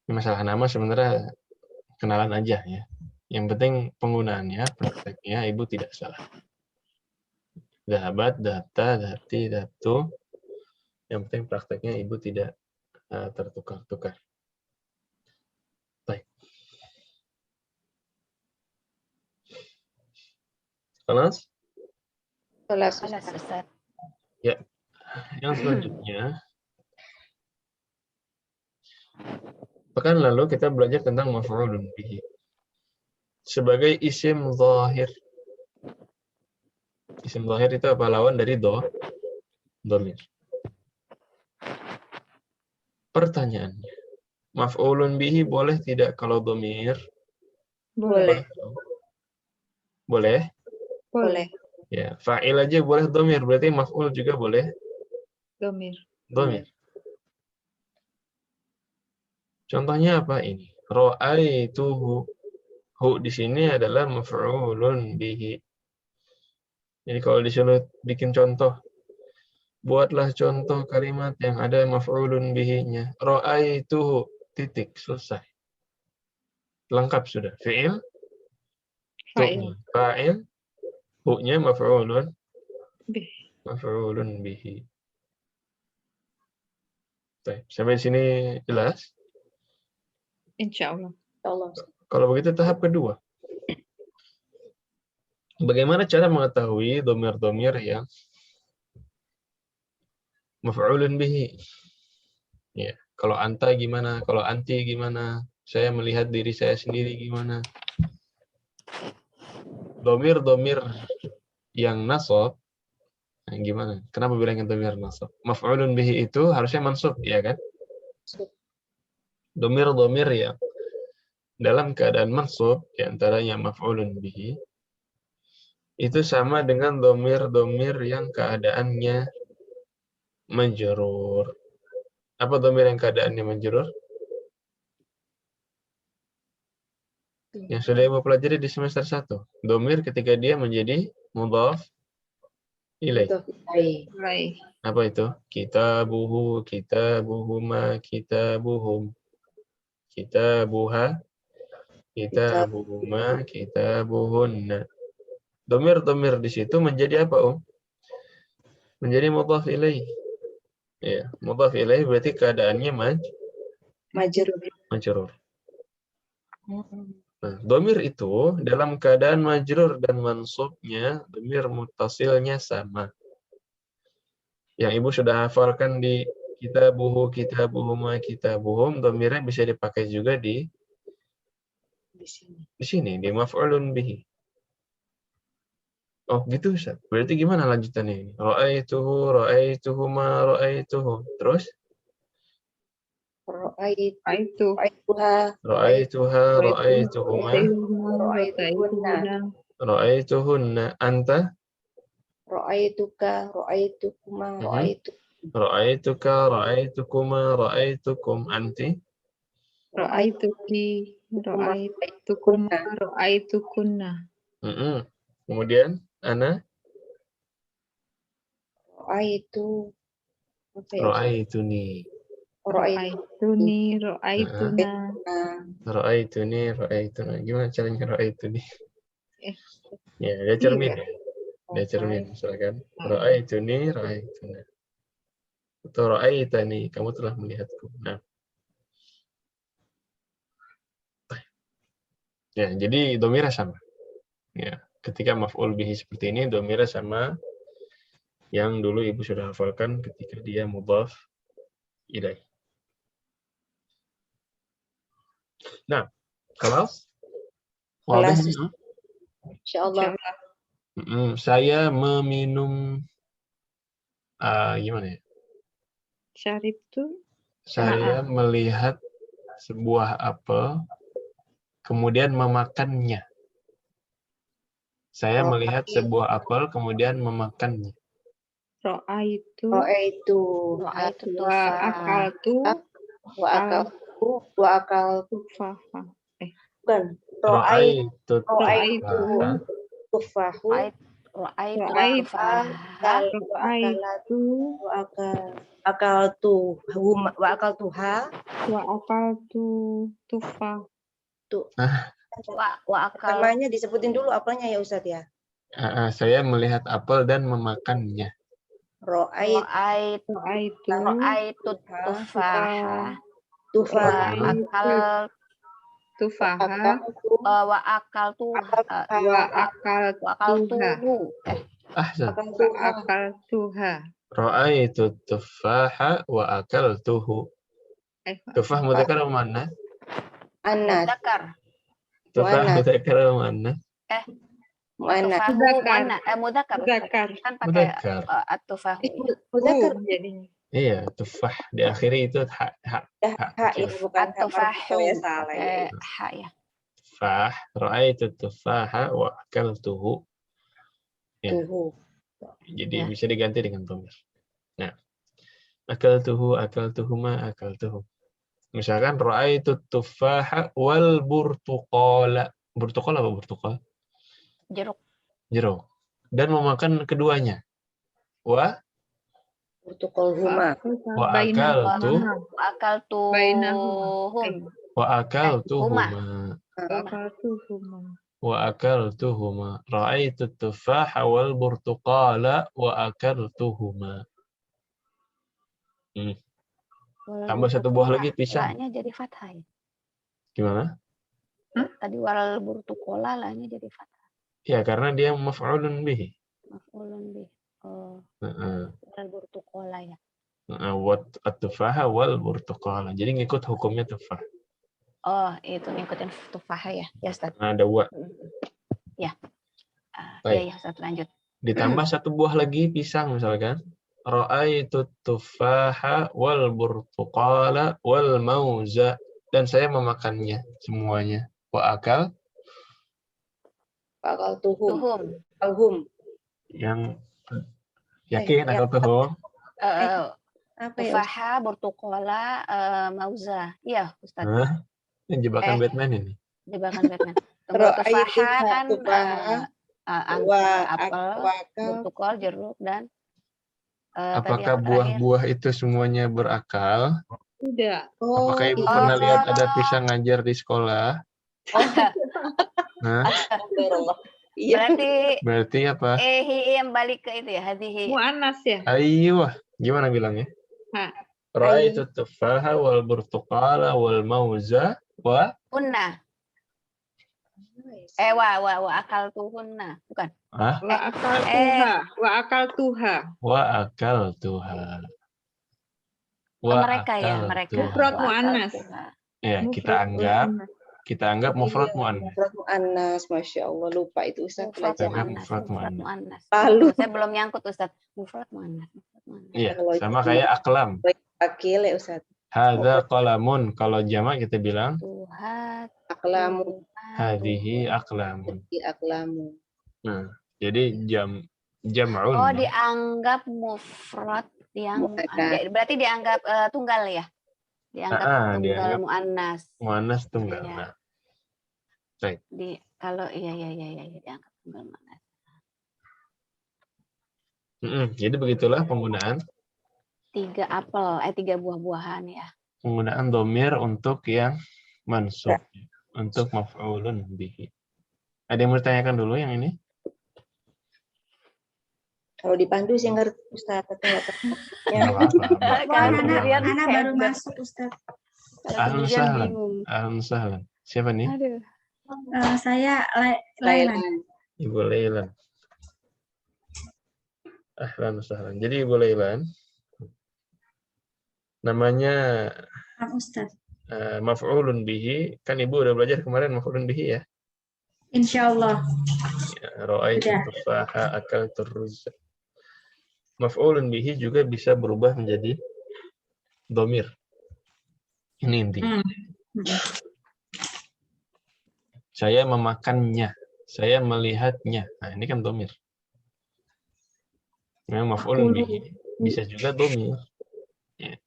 Speaker 1: Ini masalah nama sebenarnya kenalan aja ya. Yang penting penggunaannya, prakteknya ibu tidak salah. Dahabat, data, dati, datu. Yang penting prakteknya ibu tidak tertukar-tukar. Baik. Kelas?
Speaker 4: Kelas.
Speaker 1: Ya. Yang selanjutnya, pekan lalu kita belajar tentang maf'ulun bihi sebagai isim zahir. Isim zahir itu apa? Lawan dari dhamir. Pertanyaannya, maf'ulun bihi boleh tidak kalau dhamir?
Speaker 4: Boleh.
Speaker 1: Boleh?
Speaker 4: Boleh.
Speaker 1: Ya, fa'il aja boleh domir, berarti maf'ul juga boleh
Speaker 2: Domir.
Speaker 1: domir. Contohnya apa ini? Ra'aituhu. Hu di sini adalah maf'ulun bihi. Jadi kalau disuruh bikin contoh, buatlah contoh kalimat yang ada maf'ulun bihi-nya. Ra'aituhu, titik, selesai. Lengkap sudah. Fi'il,
Speaker 2: Fa'il.
Speaker 1: tu'nya. Fa'il, hu-nya maf'ulun
Speaker 2: Bih.
Speaker 1: bihi. Baik, sampai sini jelas?
Speaker 2: Insya Allah.
Speaker 4: Allah.
Speaker 1: Kalau begitu tahap kedua. Bagaimana cara mengetahui domir-domir yang maf'ulun bihi? Ya, kalau anta gimana? Kalau anti gimana? Saya melihat diri saya sendiri gimana? Domir-domir yang nasab, nah, gimana? Kenapa bilangnya domir nasab? Maf'ulun bihi itu harusnya mansub, ya kan? Domir-domir yang dalam keadaan mansub, diantaranya maf'ulun bihi, itu sama dengan domir-domir yang keadaannya majrur. Apa domir yang keadaannya majrur? Yang sudah Ibu pelajari di semester 1. Domir ketika dia menjadi mudhaf ilaih.
Speaker 2: Mulai.
Speaker 1: Apa itu? Kitabuhu, kitabuhuma, kitabuhum. Kitabuha, kitabuhuma, kitabuhunna. Domir-domir di situ menjadi apa, Menjadi mudhaf ilaih. Ya, mudhaf ilaih berarti keadaannya majrur. Nah, domir itu dalam keadaan majrur dan mansubnya, domir muttasilnya sama. Yang Ibu sudah hafalkan di kitabuhu, kitabuhuma, kitabuhum, domirnya bisa dipakai juga di sini, di maf'ulun bihi. Oh, gitu Ustaz. Berarti gimana lanjutannya ini? Ra'aituhu, ra'aituhuma, ra'aituhum. Terus?
Speaker 4: Ra'aituha,
Speaker 1: Ra'aituha, ra'aituhuma,
Speaker 2: Ra'aituhunna.
Speaker 1: ra'aituhunna. Anta?
Speaker 4: ra'aituka, ra'aitukuma,
Speaker 1: Ra'aituka, ra'aitukuma, ra'aitukum. Anti?
Speaker 2: Ra'aituki. Ra'aitukuma. Ra'aitukunna.
Speaker 1: Kemudian, ana?
Speaker 4: Ra'aitu.
Speaker 1: Ra'aituni.
Speaker 2: Ra'aituni. Ra'aituna.
Speaker 1: Ra'aituni, ra'aituna. Gimana caranya ra'aituni?
Speaker 2: Eh.
Speaker 1: Ya, dia cermin ya. Dia cermin, misalkan. Ra'aituni, ra'aituna. Atau ra'aitani, kamu telah melihatku. Nah. Ya, jadi domira sama. Ya, ketika maf'ul bihi seperti ini, domira sama yang dulu Ibu sudah hafalkan ketika dia mudhaf ilaih. Nah, kelas?
Speaker 4: Kelas.
Speaker 1: Wadah,
Speaker 4: Insyaallah.
Speaker 1: saya meminum gimana ya?
Speaker 2: Syarib tuh.
Speaker 1: Saya melihat sebuah apel, kemudian memakannya. Saya melihat sebuah apel, kemudian memakannya.
Speaker 2: Ra'aitu.
Speaker 4: Ra'aitu.
Speaker 2: Wa akaltu.
Speaker 4: Wa akaltu.
Speaker 2: Faha.
Speaker 4: Bukan.
Speaker 1: Ra'aitu
Speaker 4: tufahu. Wa akaltuha. Namanya disebutin dulu apelnya ya Ustadz ya.
Speaker 1: Saya melihat apel dan memakannya.
Speaker 3: Ra'aitu tufaha wa akaltuha.
Speaker 1: Ra'aitu tufaha wa akaltuhu. Tufah mudzakkar atau muannas?
Speaker 3: Mudzakkar.
Speaker 1: Tufah mudzakkar atau muannas?
Speaker 3: Mudzakkar. Kan pakai at-tufahu.
Speaker 4: Mudzakkar
Speaker 2: jadinya.
Speaker 1: Iya, tufah diakhiri itu ha
Speaker 4: ya, bukan
Speaker 3: at-tufahu.
Speaker 4: ya salah ya.
Speaker 3: Ha ya.
Speaker 1: Tufah, ra'aitu tufaha wa akaltuhu.
Speaker 4: Tuhu.
Speaker 1: Jadi
Speaker 3: Ya.
Speaker 1: bisa diganti dengan dhamir. Nah, akaltuhu, akaltuhuma, akaltuhum. Misalkan ra'aitu tufaha wal burtuqala. Burtuqal apa burtuqal?
Speaker 3: Jeruk.
Speaker 1: Jeruk. Dan memakan keduanya. Wa
Speaker 4: Protokol huma.
Speaker 1: akaltu
Speaker 3: Akal tuhum.
Speaker 1: wa akaltuhuma. Wa akaltuhuma. Ra'aitu tufaha wal burtuqala wa akaltuhuma. Tambah satu buah lagi pisang.
Speaker 3: Lanya jadi fathah. Ya?
Speaker 1: Gimana?
Speaker 3: Tadi wal burtukola lanya jadi fathah.
Speaker 1: Ya, karena dia maf'ulun bihi.
Speaker 3: Maf'ulun bih. Oh,
Speaker 1: Heeh.
Speaker 3: wal burtukola ya.
Speaker 1: Wat at-tufaha wal burtuqala. Jadi ngikut hukumnya tufah.
Speaker 3: Oh, itu ngikutin tufah ya. Ya, Ustaz.
Speaker 1: Nah, ada wa.
Speaker 3: Ya.
Speaker 1: Baik.
Speaker 3: Ya, Ustaz, lanjut.
Speaker 1: Ditambah satu buah lagi pisang misalkan. Ra'aitu tufaha wal burtuqala wal mauza. Dan saya memakannya semuanya. Wa akal.
Speaker 4: Akal tuhum.
Speaker 3: Tuhum.
Speaker 4: Alhum.
Speaker 1: Yang yakin akal tuhum.
Speaker 4: Apa ya?
Speaker 3: Tufaha, burtukola, mauza. Iya, Ustaz.
Speaker 1: Hah? Ini jebakan Batman ini.
Speaker 3: Jebakan Batman. Tufaha kan apel, burtukol, jeruk, dan
Speaker 1: apakah buah-buah itu semuanya berakal?
Speaker 2: Tidak.
Speaker 1: Apakah Ibu pernah lihat ada pisang ngajar di sekolah? Nah, berarti apa?
Speaker 3: Yang balik ke itu ya, hadihi.
Speaker 2: Mu'annas ya?
Speaker 1: Ayo, gimana bilangnya? Ra'aitu tufaha wal burtuqala wal mauza wa
Speaker 3: Hunna. Wa akal tuhunna, bukan?
Speaker 2: Wa akal tuha. Wa akal tuha.
Speaker 1: Wa akal tuha.
Speaker 3: Mereka ya, mereka.
Speaker 2: Mufrad mu'annas.
Speaker 1: Ya, kita anggap mufrad mu'annas.
Speaker 4: Mufrad mu'annas, Masya Allah, lupa itu Ustaz.
Speaker 1: Mufrad mu'annas.
Speaker 4: Lalu
Speaker 3: saya belum nyangkut Ustaz. Mufrad mu'annas.
Speaker 1: Iya, sama kayak aklam.
Speaker 4: Akil ya Ustaz.
Speaker 1: Hadza qalamun. Kalau jamak kita bilang
Speaker 4: Aklamun.
Speaker 1: hadhihi aqlamun.
Speaker 4: Aklamun.
Speaker 1: Nah, jadi jam'un.
Speaker 3: Oh, dianggap mufrad yang berarti dianggap tunggal ya? Dianggap tunggal muannas.
Speaker 1: Muannas tunggal.
Speaker 3: Ya.
Speaker 1: Nah. Baik.
Speaker 3: Kalau iya dianggap tunggal muannas.
Speaker 1: Jadi begitulah penggunaan
Speaker 3: 3 buah-buahan ya.
Speaker 1: Penggunaan dhamir untuk yang mansub, untuk maf'ulun bihi. Ada yang mau ditanyakan dulu yang ini?
Speaker 4: Kalau dipandu sih ngerti Ustaz, tapi nggak tahu.
Speaker 5: Anak baru masuk Ustaz.
Speaker 1: Ahlan sahlan. Siapa nih?
Speaker 3: Aduh.
Speaker 5: Saya Lailan.
Speaker 1: Ibu Lailan. Ahlan sahlan. Jadi Ibu Lailan namanya
Speaker 5: Ustaz.
Speaker 1: Maf'ulun bihi. Kan Ibu udah belajar kemarin maf'ulun bihi ya?
Speaker 5: Insyaallah.
Speaker 1: Ra'aitu tufaha akaltu ruzza. Maf'ulun bihi juga bisa berubah menjadi dhamir. Ini intinya. Saya memakannya. Saya melihatnya. Nah, ini kan dhamir. Memang maf'ulun bihi. Bisa juga dhamir. Ya.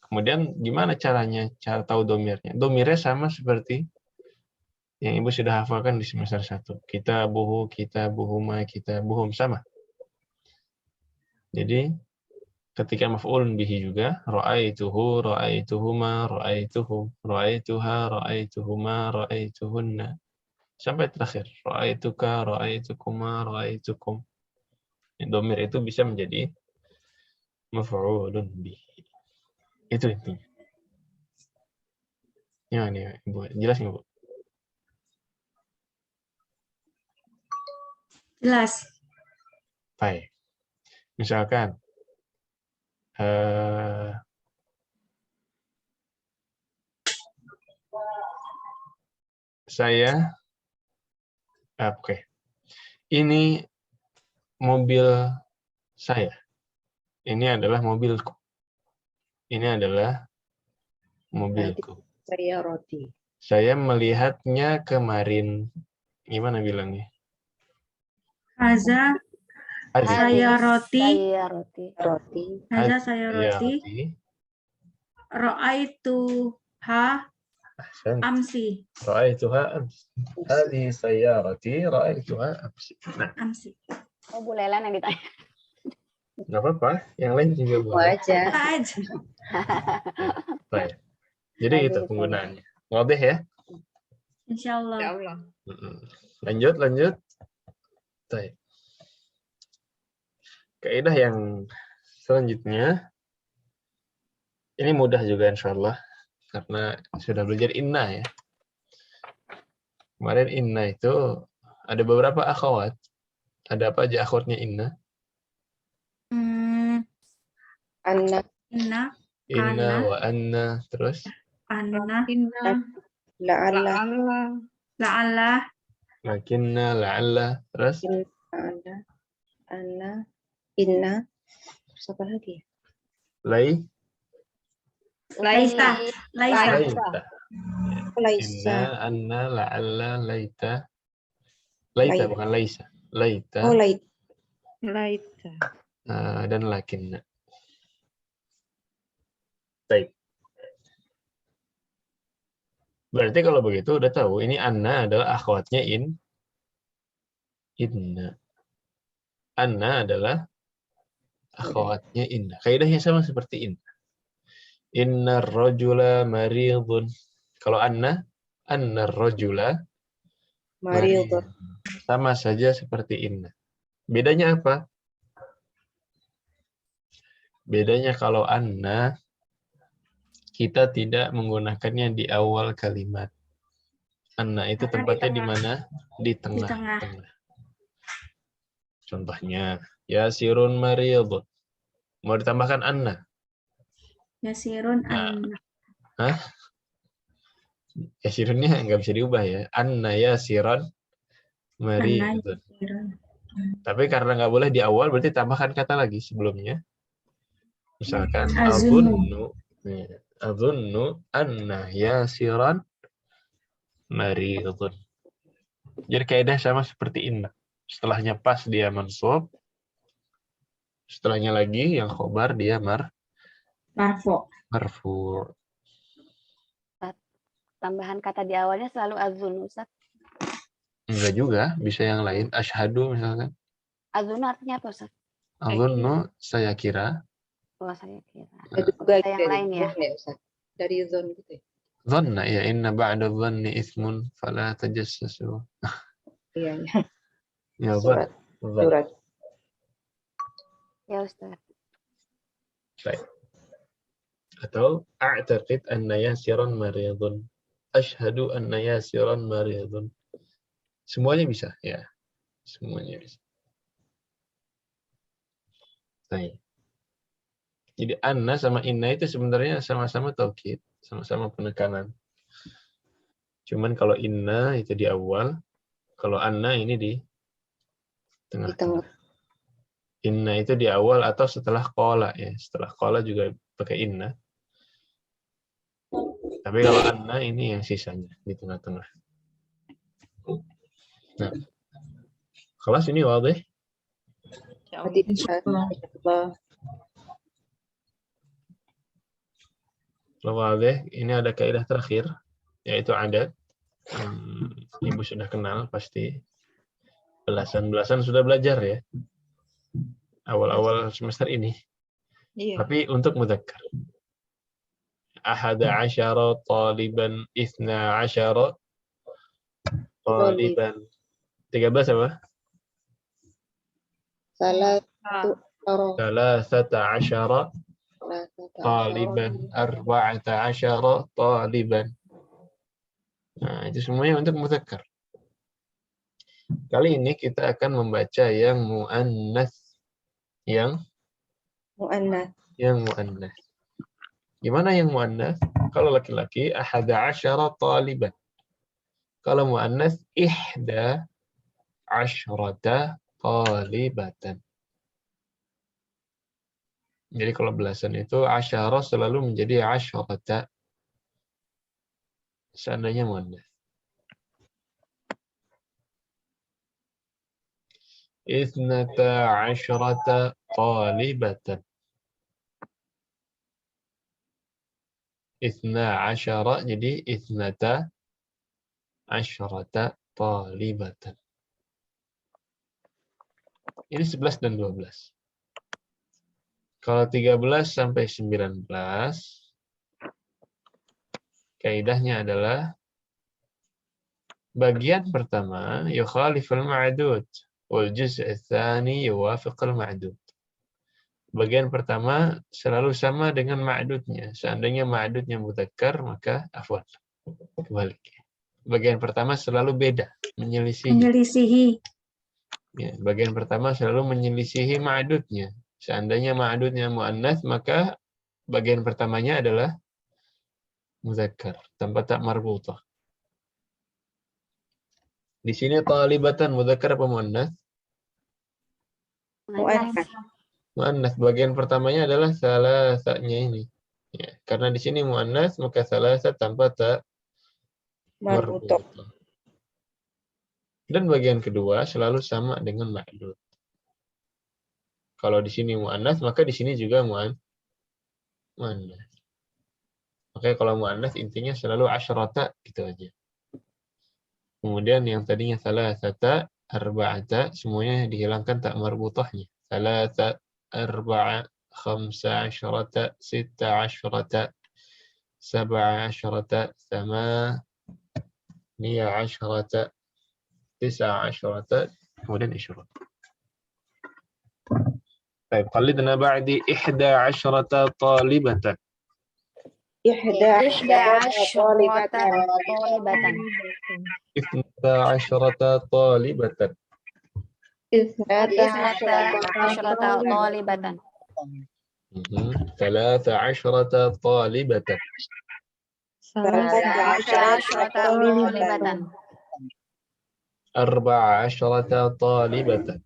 Speaker 1: Kemudian gimana caranya? Cara tahu dhamirnya? Dhamirnya sama seperti yang Ibu sudah hafalkan di semester 1. Kitabuhu, kitabuhuma, kitabuhum sama. Jadi ketika maf'ulun bihi juga ra'aituhu, ra'aituhuma, ra'aituhum, ra'aituha, ra'aituhuma, ra'aituhunna. Sampai terakhir ra'aituka, ra'aitukuma, ra'aitukum. Dhamir itu bisa menjadi maf'ulun bihi. Itu intinya. Ya, ini Ibu, jelas nggak, Bu?
Speaker 5: Jelas.
Speaker 1: Baik. Misalkan saya ini mobil saya. Ini adalah mobilku. Ini adalah mobilku.
Speaker 4: Saya roti.
Speaker 1: Saya melihatnya kemarin. Gimana bilangnya?
Speaker 5: Haza
Speaker 1: Hadhi.
Speaker 5: saya roti.
Speaker 3: Saya roti.
Speaker 4: Roti.
Speaker 5: Haza saya roti. Ra'aituha
Speaker 1: Ahsan.
Speaker 5: amsi.
Speaker 1: رأيتها أمس. هذه سيارتي رأيتها أمس. Nah,
Speaker 5: Amsi.
Speaker 3: Oh, Bu Lelan yang ditanya.
Speaker 1: nggak apa-apa. Yang lain juga boleh.
Speaker 4: Wajah.
Speaker 5: Aja.
Speaker 1: Baik. Jadi
Speaker 3: Hadhi
Speaker 1: itu
Speaker 3: saya.
Speaker 1: penggunaannya. Wadah ya?
Speaker 5: Insya
Speaker 2: Ya
Speaker 5: Allah.
Speaker 2: Allah.
Speaker 1: Lanjut. Baik. Kaidah yang selanjutnya. Ini mudah juga insya Allah. Karena sudah belajar inna ya. Kemarin inna itu ada beberapa akhwat. Ada apa aja akhwatnya inna?
Speaker 4: Anna.
Speaker 5: Inna.
Speaker 1: Inna
Speaker 5: Ana.
Speaker 1: wa anna. Terus?
Speaker 5: Anna.
Speaker 2: Inna.
Speaker 4: La'alla.
Speaker 2: La'alla.
Speaker 5: La'alla.
Speaker 1: Lakinna, la'alla. Terus?
Speaker 4: Anna. Anna. Inna. Terus apa lagi?
Speaker 1: Lai?
Speaker 5: Laisa. Laisa.
Speaker 1: Laita.
Speaker 4: Laisa.
Speaker 1: Inna, anna, la'alla, laita. Laita
Speaker 4: Laita.
Speaker 1: bukan laisa. Laita
Speaker 4: Oh, lait.
Speaker 2: Laita.
Speaker 1: dan lakinna. Baik. Berarti kalau begitu udah tahu ini anna adalah akhwatnya inna. Anna adalah akhwatnya inna. Kaidahnya sama seperti inna. Inna rajula maridun. Kalau anna rajula
Speaker 4: Maridun.
Speaker 1: sama saja seperti inna. Bedanya apa? Bedanya kalau anna kita tidak menggunakannya di awal kalimat. Anna itu
Speaker 5: Karena
Speaker 1: tempatnya di mana? Di
Speaker 5: tengah.
Speaker 1: tengah. Contohnya, Yasirun maridun. Mau ditambahkan anna.
Speaker 5: Yasirun
Speaker 1: Nah.
Speaker 5: anna.
Speaker 1: Hah? Yasirunnya nggak bisa diubah ya. Anna yasiran
Speaker 5: Anna
Speaker 1: maridun.
Speaker 5: yasirun.
Speaker 1: Tapi karena nggak boleh di awal, berarti tambahkan kata lagi sebelumnya. Misalkan,
Speaker 5: Azunnu.
Speaker 1: Azunnu anna yasiran maridun. Jadi kaidah sama seperti inna. Setelahnya pas dia mansub. Setelahnya lagi yang khobar dia
Speaker 5: Marfu.
Speaker 1: marfu.
Speaker 3: Tambahan kata di awalnya selalu azun, Ustaz.
Speaker 1: Enggak juga, bisa yang lain. Asyhadu misalkan.
Speaker 3: Azun artinya apa, Ustaz?
Speaker 1: Azunnu saya kira.
Speaker 3: Oh, saya kira.
Speaker 4: Ada juga
Speaker 3: Ada yang lain ya?
Speaker 4: Ustaz. Dari zon gitu ya.
Speaker 1: Dhanna ya inna ba'da dhanni ithmun fala tajassasu.
Speaker 4: Iya.
Speaker 1: Ya,
Speaker 4: Surat.
Speaker 1: dhann.
Speaker 4: Surat.
Speaker 3: Ya, Ustaz.
Speaker 1: Baik. Atau a'taqid anna yasiran maridun. Asyhadu anna yasiran maridun. Semuanya bisa, ya. Semuanya bisa. Baik. Jadi anna sama inna itu sebenarnya sama-sama taukid, sama-sama penekanan. Cuman kalau inna itu di awal, kalau anna ini di tengah-tengah. Inna itu di awal atau setelah qala ya. Setelah qala juga pakai inna. Tapi kalau anna ini yang sisanya di tengah-tengah. Nah, kelas ini wadih. Kalau wadih, ini ada kaidah terakhir, yaitu adat. Ibu sudah kenal pasti. Belasan-belasan sudah belajar ya. Awal-awal semester ini.
Speaker 2: Iya.
Speaker 1: Tapi untuk mudzakkar. Ahada asyara taliban, ithna asyara taliban. 13 apa? Salasata asyara taliban, arba'ata asyara taliban. Nah, itu semuanya untuk mudzakkar. Kali ini kita akan membaca yang muannats. Yang muannats. Gimana yang muannats? Kalau laki-laki ahada asyara taliban. Kalau muannats ihda asyrata talibatan. Jadi kalau belasan itu asyara selalu menjadi asyrata. Seandainya muannats. Ithnata asyrata talibatan. Ithna asyara, jadi ithnata asyrata talibatan. Ini 11 dan 12. Kalau 13 sampai 19, kaidahnya adalah bagian pertama yukhaliful ma'dud wal juz' ats-tsani yuwafiqul ma'dud. Bagian pertama selalu sama dengan ma'dudnya. Seandainya ma'dudnya mudzakkar, maka afwan. Kembali. Bagian pertama selalu beda, menyelisihi.
Speaker 5: Menyelisihi.
Speaker 1: Ya, bagian pertama selalu menyelisihi ma'dudnya. Seandainya ma'dudnya muannats, maka bagian pertamanya adalah mudzakkar tanpa tak marbutah. Di sini talibatan mudzakkar apa muannats?
Speaker 4: Muannas.
Speaker 1: Muannats. Bagian pertamanya adalah salasanya ini. Ya, karena di sini muannats, maka salasa tanpa tak
Speaker 4: Marbutoh.
Speaker 1: marbutah. Dan bagian kedua selalu sama dengan ma'dud. Kalau di sini muannats, maka di sini juga muannats. Makanya kalau muannats intinya selalu asyrata gitu aja. Kemudian yang tadinya salasata, arba'ata, semuanya dihilangkan tak marbutahnya. Salasa, arba'a, khamsa asyrata, sitta asyrata, sab'a asyrata, thamaniya asyrata, tis'a asyrata, kemudian isyrun. Baik, qalidna ba'di 11 talibatan.
Speaker 4: 11 talibatan.
Speaker 1: 12 talibatan.
Speaker 3: 12 talibatan.
Speaker 1: 13 talibatan.
Speaker 3: 13 talibatan.
Speaker 1: 14 talibatan.
Speaker 3: 14 talibatan.
Speaker 1: 15 talibatan.
Speaker 4: 15
Speaker 3: talibatan.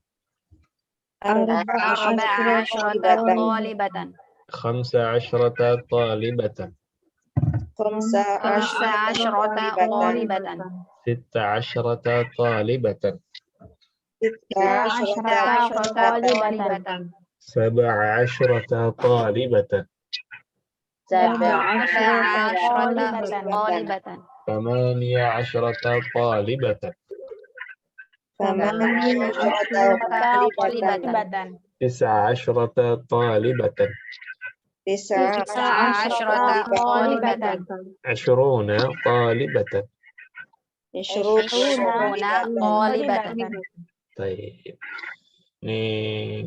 Speaker 1: 16 talibatan.
Speaker 4: 16
Speaker 3: talibatan.
Speaker 1: 17 talibatan.
Speaker 3: 17 talibatan.
Speaker 1: 18 talibatan.
Speaker 3: talibatan.
Speaker 1: 19 talibatan.
Speaker 4: 19
Speaker 3: talibatan.
Speaker 1: 20 talibatan.
Speaker 4: 20
Speaker 3: talibatan.
Speaker 1: Baik. Ini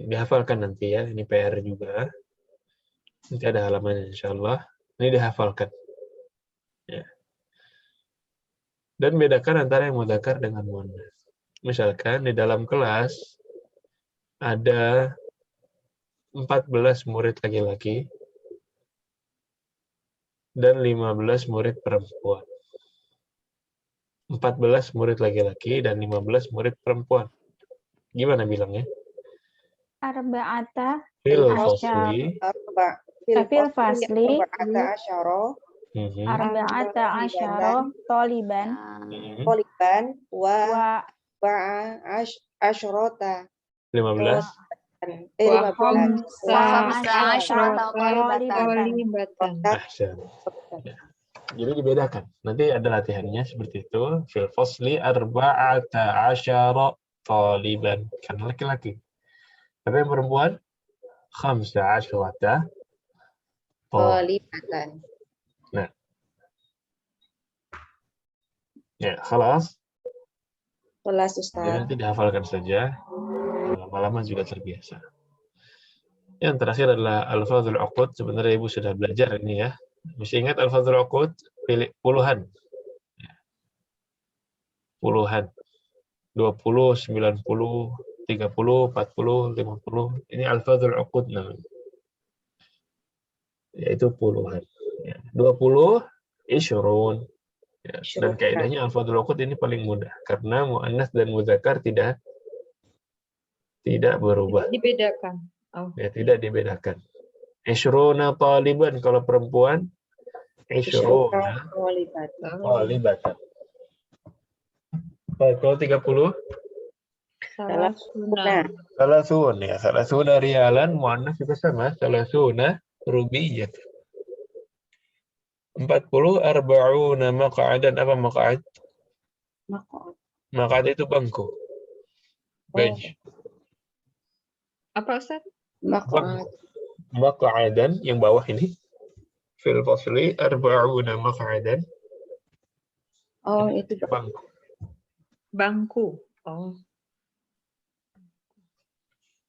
Speaker 1: dihafalkan nanti ya, ini PR juga. Nanti ada halamannya insyaallah. Ini dihafalkan. Ya. Dan bedakan antara yang mudzakkar dengan muannats. Misalkan di dalam kelas ada 14 murid laki-laki dan 15 murid perempuan. 14 murid laki-laki dan 15 murid perempuan. Gimana bilangnya?
Speaker 5: Arba'ata
Speaker 1: Fil
Speaker 5: fasli. Fil fasli. Arba'ata asyara taliban.
Speaker 4: Taliban wa asyrota
Speaker 1: 15.
Speaker 4: 15
Speaker 2: talibatan.
Speaker 1: Ahsan. Ya. Jadi dibedakan. Nanti ada latihannya seperti itu. Fil fasli arba'ata asyara taliban. Karena laki-laki. Tapi yang perempuan 15 talibatan.
Speaker 4: talibatan.
Speaker 1: Nah. Ya, khalas.
Speaker 4: Kelas
Speaker 1: Jadi
Speaker 4: Ustaz.
Speaker 1: nanti dihafalkan saja. Lama-lama juga terbiasa. Yang terakhir adalah al-fadhul uqud. Sebenarnya Ibu sudah belajar ini ya. Mesti ingat al-fadhul uqud pilih puluhan. Puluhan. 20, 90, 30, 40, 50. Ini al-fadhul uqud namanya. Yaitu puluhan. Ya. 20 isyrun. Ya. Dan kaidahnya al-fadhul uqud ini paling mudah karena muannats dan mudzakkar tidak berubah.
Speaker 2: Dibedakan.
Speaker 1: Ya, tidak dibedakan. Isyruna taliban kalau perempuan, isyruna talibatan. Baik, kalau 30
Speaker 2: Salasuna.
Speaker 1: Salasuna ya. Salasuna rialan, muannas juga sama. Salasuna rubiyat. 40 arba'una maq'adan. Apa maq'ad? Maq'ad itu bangku. Bench.
Speaker 2: Apa Ustaz?
Speaker 1: Maq'adan yang bawah ini. Fil fasli arba'una maq'adan.
Speaker 4: Oh, itu
Speaker 1: Bangku.
Speaker 2: Bangku. Oh,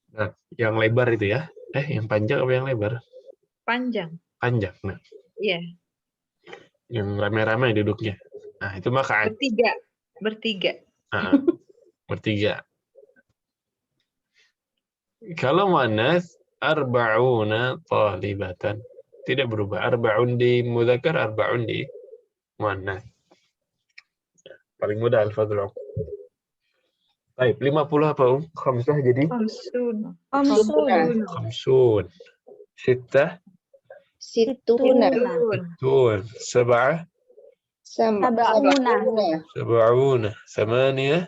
Speaker 1: Nah, yang lebar itu ya. Yang panjang apa yang lebar?
Speaker 2: panjang.
Speaker 1: Panjang. Nah,
Speaker 2: Iya.
Speaker 1: yang rame-rame duduknya. Nah, itu maq'ad.
Speaker 2: Bertiga.
Speaker 1: Nah, bertiga. Kalau muannas arba'una talibatan. Tidak berubah. Arba'un di mudzakkar, arba'un di muannas. Paling mudah al-fadl. Baik, 50 apa? Khamsah jadi?
Speaker 2: Khamsun.
Speaker 1: Khamsun. Sittah.
Speaker 4: Situna.
Speaker 1: Tun. Sab'ah.
Speaker 5: Sab'una.
Speaker 1: Sab'una. Thamaniyah.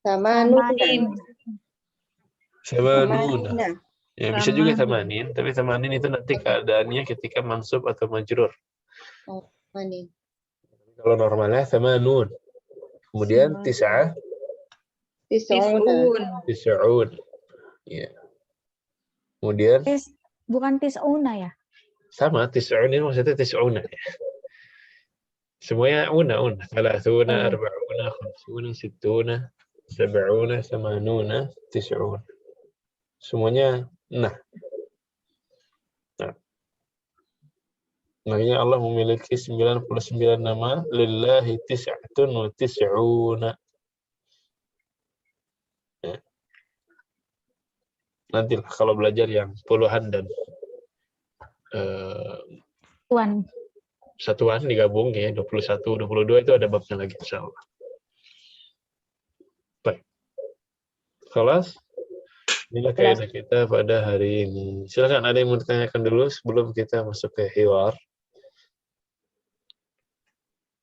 Speaker 4: Samanun.
Speaker 1: Samanuna. Ya, bisa juga tamanin, tapi tamanin itu nanti keadaannya ketika mansub atau majrur.
Speaker 4: Oh, manin.
Speaker 1: Kalau normalnya samanun. Kemudian tis'ah. Tis'un. Ya. Kemudian
Speaker 5: Bukan tis'una ya?
Speaker 1: sama, tis'un ini maksudnya tis'una. Ya. Semuanya una. Thalathuna, arba'una, khamsuna, sittuna, sab'una, samanuna, tis'un. Semuanya nah. Makanya Allah memiliki 99 nama. Lillahi tis'atun wa tis'una. Ya. Nantilah kalau belajar yang puluhan dan satuan digabung ya, 21, 22 itu ada babnya lagi insyaallah. Baik. Kelas. Inilah kaidah kita pada hari ini. Silakan ada yang mau ditanyakan dulu sebelum kita masuk ke hiwar.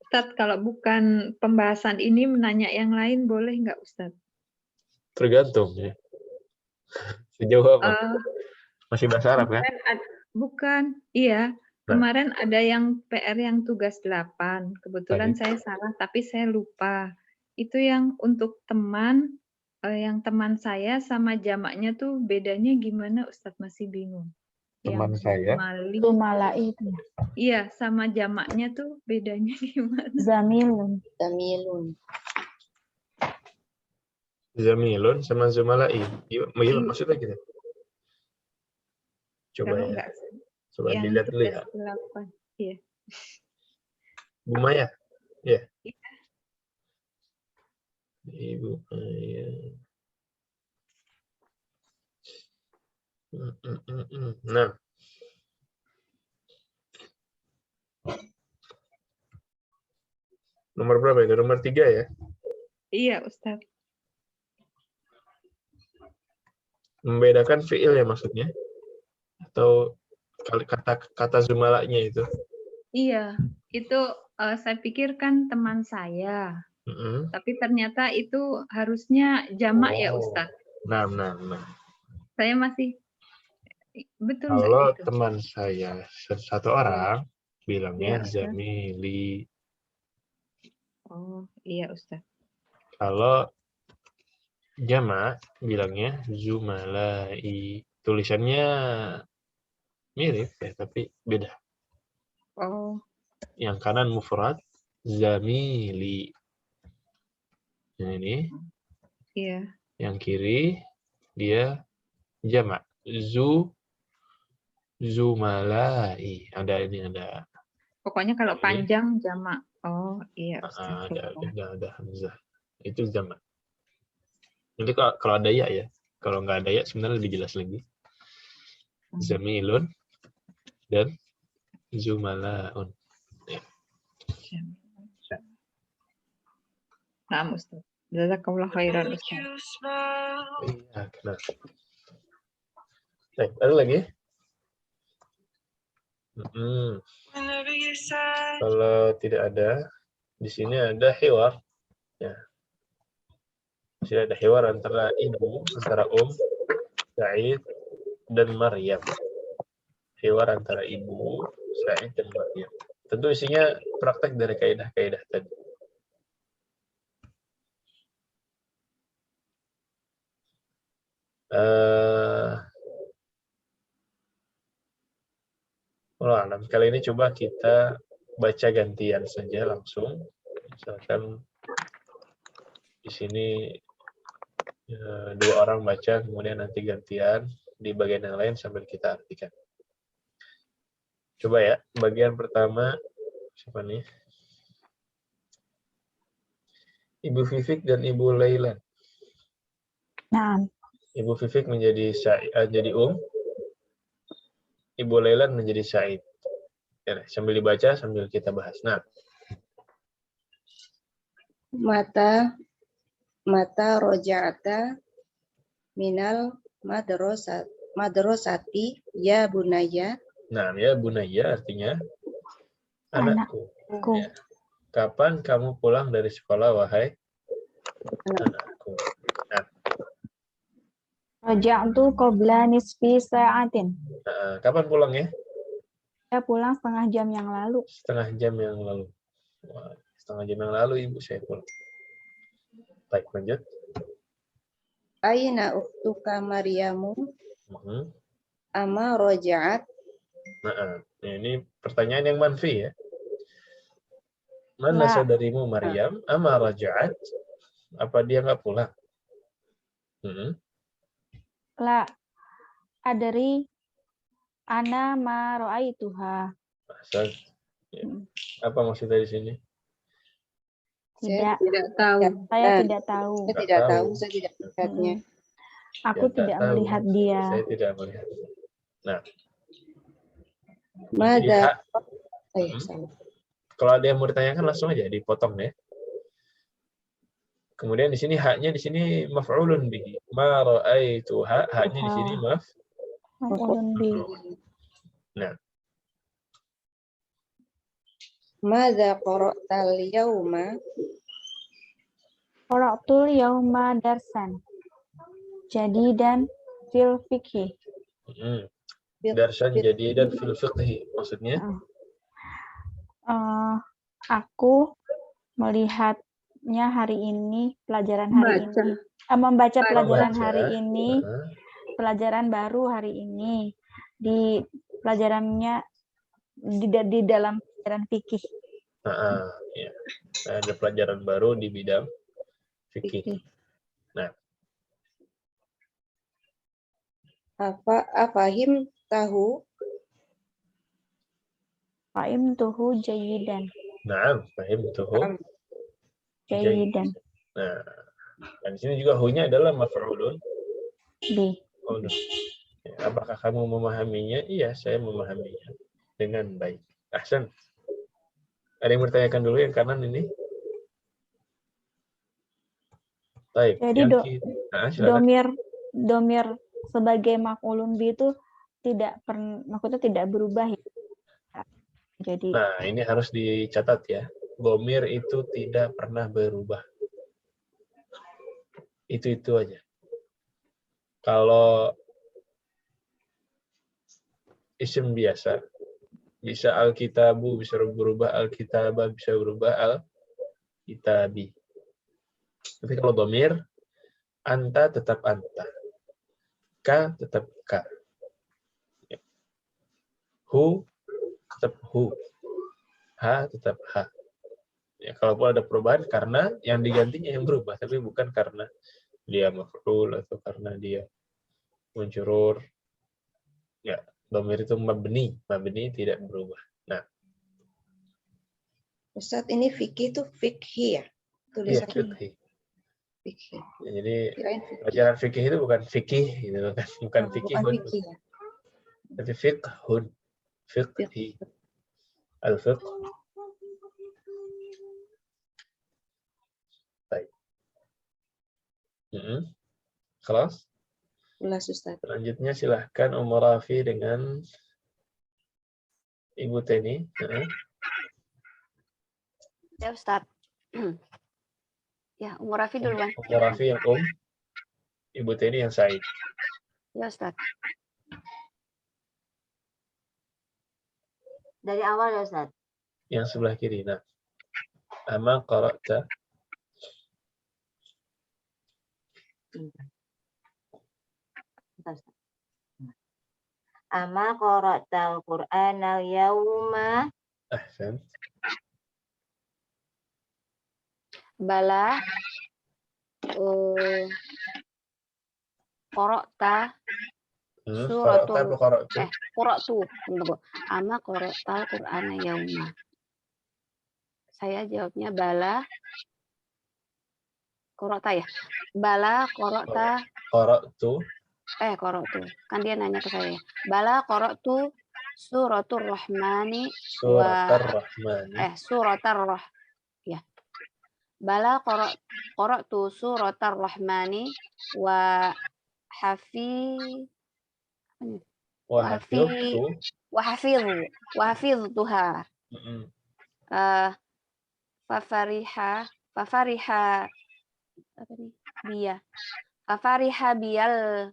Speaker 2: Ustadz, kalau bukan pembahasan ini menanya yang lain boleh nggak Ustadz?
Speaker 1: Tergantung ya. Sejauh apa? Masih bahasa Arab kan?
Speaker 2: Bukan, iya. Kemarin ada yang PR yang tugas 8. Kebetulan saya salah, tapi saya lupa. Itu yang untuk teman, yang teman saya sama jamaknya tuh bedanya gimana Ustadz, masih bingung.
Speaker 1: Teman
Speaker 2: yang
Speaker 1: saya?
Speaker 5: Zumala'i itu.
Speaker 2: Iya, sama jamaknya tuh bedanya gimana?
Speaker 5: Zamilun.
Speaker 1: Zamilun sama zumala'i. Gimana maksudnya gitu? Coba
Speaker 2: Kalau
Speaker 1: ya.
Speaker 2: nggak,
Speaker 1: Coba
Speaker 2: yang
Speaker 1: dilihat-lihat.
Speaker 2: 8. Iya.
Speaker 1: Bu Maya? Ya.
Speaker 2: Iya.
Speaker 1: Ibu Maya. Nah. Nomor berapa itu? Nomor 3 ya?
Speaker 2: Iya, Ustaz.
Speaker 1: Membedakan fi'il ya maksudnya? Atau kata zumalanya itu?
Speaker 2: Iya, itu saya pikir kan teman saya. Tapi ternyata itu harusnya jamak ya, Ustaz.
Speaker 1: Nah.
Speaker 2: Saya masih betul
Speaker 1: kalau
Speaker 2: gitu?
Speaker 1: Teman saya satu orang bilangnya
Speaker 2: Ya,
Speaker 1: zamili.
Speaker 2: Oh, iya Ustaz.
Speaker 1: Kalau jamak bilangnya zumalai. Tulisannya mirip ya, tapi beda.
Speaker 2: Oh.
Speaker 1: Yang kanan mufrad zamili. Yang ini.
Speaker 2: Iya.
Speaker 1: Yang kiri dia jamak zumalai. Ada.
Speaker 2: Pokoknya kalau
Speaker 1: ini.
Speaker 2: panjang jamak. Oh, iya Ustaz.
Speaker 1: Ada hamzah. Itu jamak. Nanti kalau ada ya. Kalau nggak ada ya sebenarnya lebih jelas lagi. Zamilun dan zumalaun. Ya.
Speaker 2: Nah, Ustaz. Jazakallah khairan, Ustaz.
Speaker 1: Iya, kenapa? Baik, ada lagi? Kalau tidak ada, di sini ada hiwar. Ya. Masih ada hiwar antara ibu, antara Sa'id, dan Maryam. Hiwar antara ibu, Sa'id, dan Maryam. Tentu isinya praktek dari kaidah-kaidah tadi. Kali ini coba kita baca gantian saja langsung. Misalkan di sini dua orang baca, kemudian nanti gantian di bagian yang lain sambil kita artikan. Coba ya, bagian pertama siapa nih? Ibu Vivik dan Ibu Laila.
Speaker 5: Nah,
Speaker 1: Ibu Vivik menjadi jadi Ibu Laila menjadi Sa'id. Ya, sambil dibaca sambil kita bahas. Nah,
Speaker 4: Mata roja'ata minal madrasati ya bunaya.
Speaker 1: nah ya bunaya artinya anakku. Ya. Kapan kamu pulang dari sekolah, wahai anakku? Nah,
Speaker 5: raja'tu qabla nisfi sa'atin.
Speaker 1: kapan pulang ya?
Speaker 5: Saya pulang setengah jam yang lalu.
Speaker 1: Setengah jam yang lalu. Wah, setengah jam yang lalu ibu saya pulang. Baik, lanjut.
Speaker 4: Aina uktuka Maryamu ama roja'at.
Speaker 1: Nah, ini pertanyaan yang manfi ya. Mana saudarimu Maryam? Ama raja'at? Apa dia nggak pulang?
Speaker 5: La adri ana ma ra'aituha.
Speaker 1: Ya. Apa maksudnya di sini?
Speaker 5: Tidak
Speaker 2: tahu.
Speaker 5: Saya tidak tahu.
Speaker 4: Saya tidak tahu, saya tidak melihatnya.
Speaker 5: Aku tidak melihat dia.
Speaker 1: Saya tidak melihat. Nah,
Speaker 4: Mada.
Speaker 1: Kalau ada yang mau ditanyakan langsung aja dipotong ya. Kemudian di sini haknya di sini maf'ulun bihi. Ma ra'aituha, haknya di sini
Speaker 5: maf'ulun bihi.
Speaker 1: Nah.
Speaker 4: Madza qara'tal yauma?
Speaker 5: Qara'tul yauma darsan. Jadi dan fil fikhi.
Speaker 1: Darsan jadi dan fil fikhi maksudnya?
Speaker 5: Aku melihatnya hari ini, pelajaran hari ini. Membaca pelajaran hari ini, pelajaran baru hari ini. Di pelajarannya di dalam pelajaran fikih.
Speaker 1: Ya. Ada pelajaran baru di bidang fikih. Nah,
Speaker 4: Afahim tahu?
Speaker 5: Fahim tuhu jayidan.
Speaker 1: Naam, fahim tuhu
Speaker 5: jayidan.
Speaker 1: Nah, dan di sini juga hunya adalah maf'ulun
Speaker 5: bi.
Speaker 1: Ya, apakah kamu memahaminya? Iya, saya memahaminya dengan baik. Ahsan. Ada yang bertanyakan dulu yang kanan ini? Baik.
Speaker 5: Jadi domir sebagai maf'ulun bi itu maksudnya tidak berubah ya. Jadi
Speaker 1: nah, ini harus dicatat ya. Domir itu tidak pernah berubah. Itu aja. Kalau isim biasa, bisa al-kitabu bisa berubah, al-kitaba bisa berubah, al-kitabi. Tapi kalau domir, anta tetap anta. Ka tetap ka. Hu tetap hu. Ha tetap ha. Ya, kalaupun ada perubahan karena yang digantinya yang berubah, tapi bukan karena dia maf'ul atau karena dia menjurur. Ya, domir itu mabni tidak berubah. Nah,
Speaker 4: Ustaz, ini fikih itu fikhi ya?
Speaker 1: Tulisannya.
Speaker 4: Fikih.
Speaker 1: Ya, jadi pelajaran fikih itu bukan fikih gitu kan, bukan fikihun.
Speaker 4: Ya.
Speaker 1: Tapi fiqhun. Fiqhi. Al-fiqh. Baik. Kelas?
Speaker 4: Ulas, Ustaz.
Speaker 1: Selanjutnya silahkan Rafi dengan Ibu Teni.
Speaker 3: Ya, Ustaz. Ya, Umur Rafi duluan.
Speaker 1: Umur Rafi yang Ibu Teni yang Said.
Speaker 3: Ya, Ustaz.
Speaker 4: Dari awal ya Ustaz.
Speaker 1: Yang sebelah kiri. Nah, ama qara'ta.
Speaker 4: Bentar, Ustaz. Ama qara'tal Qur'ana al-yawma.
Speaker 1: Ahsan.
Speaker 3: Bala qara'ta
Speaker 1: Qara'ta apa qara'tu?
Speaker 3: qara'tu. Tunggu. Ama qara'tal Qur'ana yauma. Saya jawabnya bala qara'ta ya. Bala qara'ta
Speaker 1: Qara'tu.
Speaker 3: qara'tu. Kan dia nanya ke saya. Bala qara'tu suratul rahmani
Speaker 1: Suratul Rahmani.
Speaker 3: suratul rah. Ya. Bala qara'tu suratul rahmani wa hafiztuha. Fafariha biyal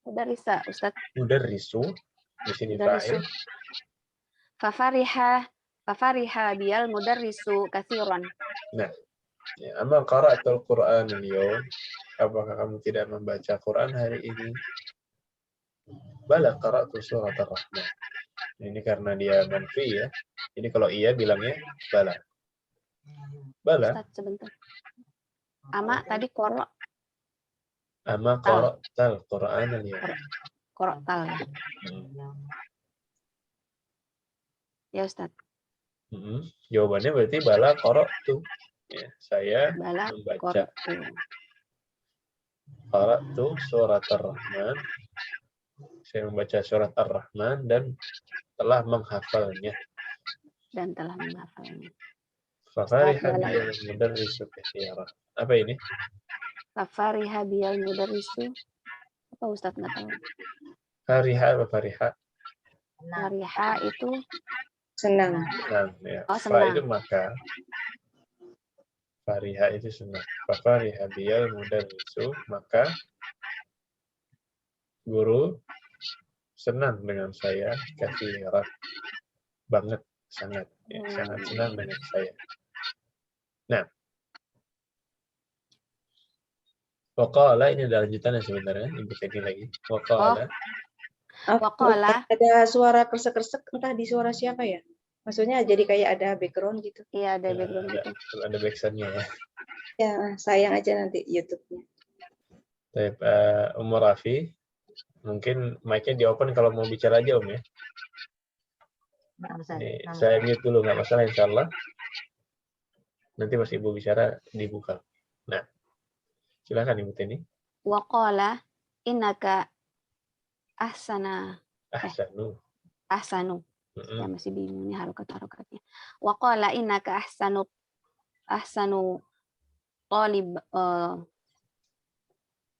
Speaker 3: mudarrisa Ustaz.
Speaker 1: Mudarrisu di sini fa'il.
Speaker 3: Fafariha biyal mudarrisu katsiran.
Speaker 1: Nah, ya, amma qara'tul Qur'an al-yawm. Apakah kamu tidak membaca Quran hari ini? Bala qara'tu surat ar-Rahman. Ini karena dia manfi ya. Jadi kalau iya bilangnya bala. Bala.
Speaker 3: Ustaz, sebentar. Ama tadi qara'.
Speaker 1: Amma qara'tal Qur'an al-yawm.
Speaker 3: Qara'tal ya. Ya Ustaz.
Speaker 1: Jawabannya berarti bala qara'tu. Ya, saya
Speaker 3: Bala
Speaker 1: membaca.
Speaker 3: qara'tu.
Speaker 1: Qara'tu surat ar-Rahman. Saya membaca surat ar-Rahman dan telah menghafalnya. Fafariha biyal mudarrisu katsiran. Apa ini?
Speaker 3: Fafariha biyal mudarrisu. Apa Ustaz nggak tahu?
Speaker 1: Fariha apa fariha?
Speaker 3: Fariha itu
Speaker 4: Senang.
Speaker 1: Senang ya.
Speaker 3: Oh,
Speaker 1: Fa
Speaker 3: senang.
Speaker 1: itu maka. Fariha itu senang. Fafariha biyal mudarrisu, maka guru senang dengan saya katsiran. Banget, sangat. Ya, sangat senang dengan saya. Nah, waqala ini adalah lanjutannya sebenarnya, Ibu Teni lagi. Waqala.
Speaker 3: Waqala.
Speaker 4: Ada suara kresek-kresek, entah di suara siapa ya? Maksudnya jadi kayak ada background gitu.
Speaker 3: Iya, ada background gitu.
Speaker 1: Ada backsound-nya ya.
Speaker 4: Ya, sayang aja nanti YouTube-nya.
Speaker 1: Baik, Umur Rafi, mungkin mic-nya di-open kalau mau bicara aja, Om ya. Saya mute dulu, nggak masalah insya Allah. Nanti pas Ibu bicara, dibuka. Nah, silakan Ibu Teni.
Speaker 3: Waqala innaka ahsanu. Ya masih bingung nih harokat-harokatnya. Waqala innaka ahsanu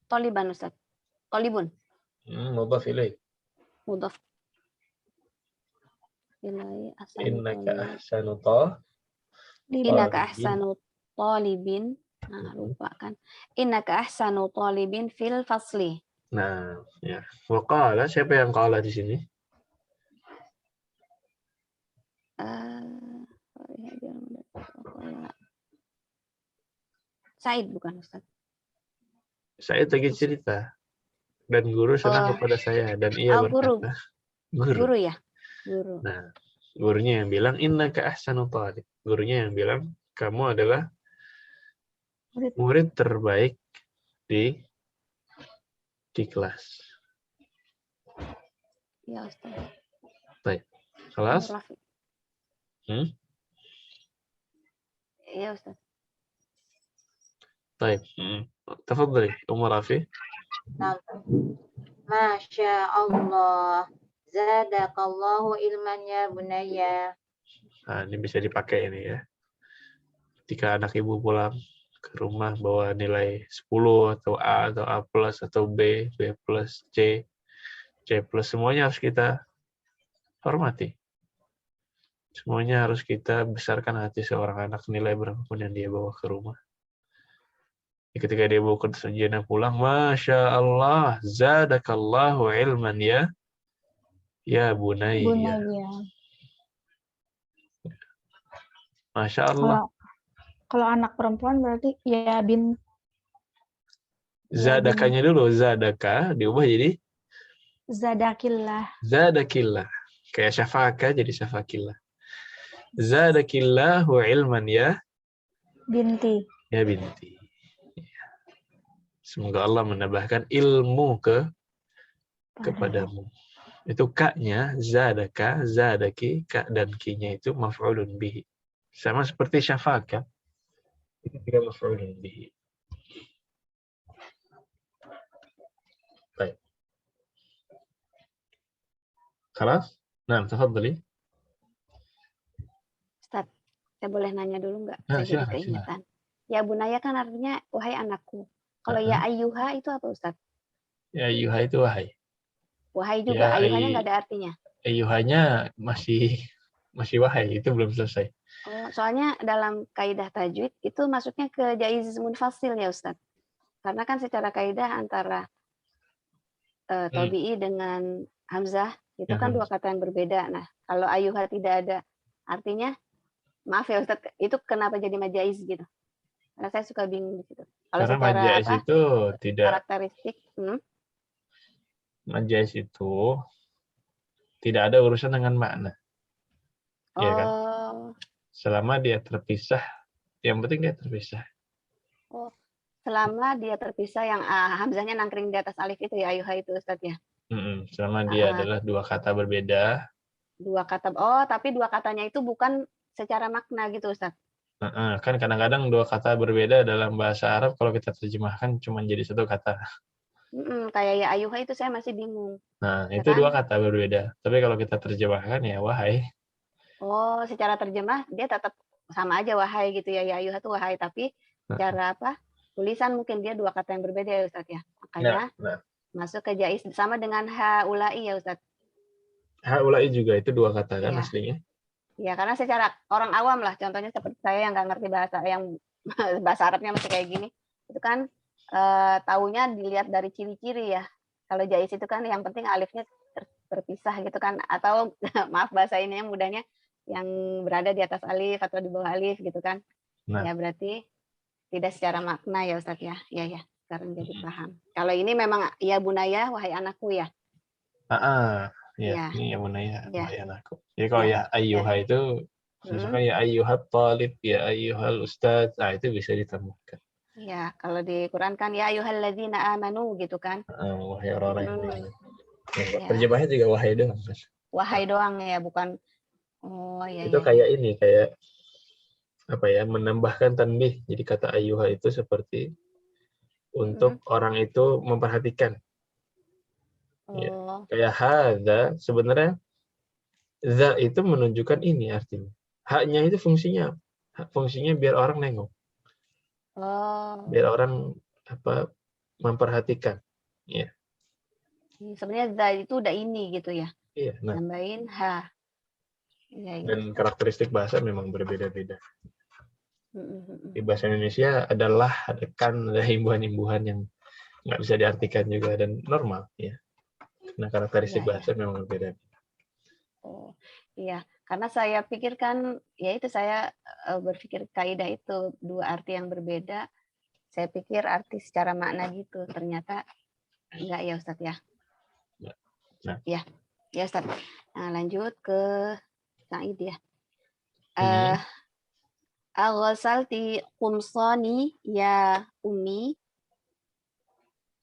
Speaker 3: taliban Ustaz. Talibun.
Speaker 1: Mudhaf ilaih.
Speaker 3: Mudhaf ilaih ahsanu. Innaka ahsanu talibin. Nah, lupa kan. Innaka ahsanu talibin fil fasli.
Speaker 1: Nah, ya. Waqala, siapa yang qala di sini?
Speaker 3: Said bukan Ustaz?
Speaker 1: Saya lagi cerita. Dan guru senang kepada saya. Dan ia berkata.
Speaker 3: Guru ya? Guru.
Speaker 1: Nah, gurunya yang bilang, innaka ahsanu talib. Gurunya yang bilang, kamu adalah murid terbaik di kelas.
Speaker 3: Ya Ustaz.
Speaker 1: Baik. Kelas?
Speaker 3: Iya Ustaz.
Speaker 1: Baik. Tafadhali, Umar Rafi.
Speaker 4: Masya Allah. Zadakallahu ilman ya bunaya.
Speaker 1: Nah, ini bisa dipakai ini ya. Ketika anak ibu pulang ke rumah bawa nilai 10 atau A atau A plus atau B, B plus, C plus, semuanya harus kita hormati. Semuanya harus kita besarkan hati seorang anak, nilai berapapun yang dia bawa ke rumah. Ketika dia bawa kerjanya pulang, Masya Allah, zadakallahu ilman ya bunayya.
Speaker 5: Bunaya.
Speaker 1: Masya Allah.
Speaker 5: Kalau anak perempuan berarti ya bin.
Speaker 1: Zadakanya dulu, zadaka diubah jadi
Speaker 5: Zadakillah.
Speaker 1: zadakillah. Kayak syafaka jadi syafakillah. Zadakillahu ilman ya
Speaker 5: Binti.
Speaker 1: binti. Semoga Allah menambahkan ilmu kepadamu. Itu kaknya, zadaka, zadaki, kak dan kinya itu maf'ulun bihi. Sama seperti syafaka. Itu juga maf'ulun bihi. Baik. Khalas? Nah, tafadhali.
Speaker 3: Ustaz, saya boleh nanya dulu nggak?
Speaker 1: Nah,
Speaker 3: Saya jadi
Speaker 1: silakan.
Speaker 3: keingetan. Ya bunaya kan artinya wahai anakku. Kalau ya ayyuha itu apa Ustaz?
Speaker 1: Ya ayyuha itu wahai.
Speaker 3: Wahai juga,
Speaker 1: Ya,
Speaker 3: ayyuhanya nggak ada artinya.
Speaker 1: Ayyuhanya masih wahai, itu belum selesai.
Speaker 3: Oh, soalnya dalam kaidah tajwid itu masuknya ke jaiz munfasil ya Ustaz. Karena kan secara kaidah antara tabi'i dengan hamzah itu
Speaker 1: Ya,
Speaker 3: kan dua
Speaker 1: hamzah.
Speaker 3: kata yang berbeda. Nah, kalau ayyuha tidak ada artinya, maaf ya Ustaz, itu kenapa jadi majaiz gitu? Karena saya suka bingung di situ. Kalau
Speaker 1: Karena
Speaker 3: secara
Speaker 1: majaz itu tidak,
Speaker 3: karakteristik,
Speaker 1: majaz itu tidak ada urusan dengan makna. Ya kan? Selama dia terpisah, yang penting dia terpisah.
Speaker 3: Selama dia terpisah yang hamzahnya nangkring di atas alif itu ya ayyuha itu Ustaz ya.
Speaker 1: Selama dia adalah dua kata berbeda.
Speaker 3: Dua kata. Tapi dua katanya itu bukan secara makna gitu Ustaz.
Speaker 1: Kan kadang-kadang dua kata berbeda dalam bahasa Arab kalau kita terjemahkan cuma jadi satu kata.
Speaker 3: Kayak ya ayyuha itu saya masih bingung.
Speaker 1: Nah,
Speaker 3: Ya
Speaker 1: itu
Speaker 3: kan?
Speaker 1: dua kata berbeda. Tapi kalau kita terjemahkan ya wahai.
Speaker 3: Secara terjemah dia tetap sama aja wahai gitu ya ayyuha itu wahai, tapi cara tulisan mungkin dia dua kata yang berbeda ya Ustaz ya. Makanya masuk ke jaiz sama dengan haulai ya Ustaz.
Speaker 1: Haulai juga itu dua kata kan aslinya.
Speaker 3: Ya, karena secara orang awam lah, contohnya seperti saya yang nggak ngerti bahasa Arabnya masih kayak gini, itu kan taunya dilihat dari ciri-ciri ya. Kalau jaiz itu kan yang penting alifnya terpisah gitu kan, atau maaf bahasa ininya mudahnya yang berada di atas alif atau di bawah alif gitu kan. Ya berarti tidak secara makna ya Ustaz ya. Ya, sekarang jadi paham. Kalau ini memang ya bunaya wahai anakku ya.
Speaker 1: Ya, ini ya bunaya wahai anakku. Jadi kalau ya ayyuha itu misalkan ya ayyuhat talib, ya ayyuhal ustaz, itu bisa ditambahkan.
Speaker 3: Ya, kalau di Quran kan ya ayyuhalladzina amanu gitu kan.
Speaker 1: Wahai orang-orang yang beriman. Terjemahnya juga wahai doang.
Speaker 3: Wahai doang ya, bukan
Speaker 1: itu kayak ini, kayak apa ya, menambahkan tanbih. Jadi kata ayyuha itu seperti untuk orang itu memperhatikan. Ya. Kayak hadza sebenarnya za itu menunjukkan ini artinya. Haknya itu fungsinya biar orang nengok. Biar orang memperhatikan. Ya.
Speaker 3: Sebenarnya za itu udah ini gitu ya.
Speaker 1: Iya,
Speaker 3: nambahin ha.
Speaker 1: Dan karakteristik bahasa memang berbeda-beda. Di bahasa Indonesia adalah, ada kan, ada himbuhan-himbuhan yang nggak bisa diartikan juga, dan normal ya. Karena karakteristik bahasa memang berbeda.
Speaker 3: Iya, karena saya pikirkan ya itu saya berpikir kaidah itu dua arti yang berbeda. Saya pikir arti secara makna gitu, ternyata enggak ya Ustaz ya. Ya Ustaz. Nah, lanjut ke Said ya. Aghasalti qumsani ya ummi.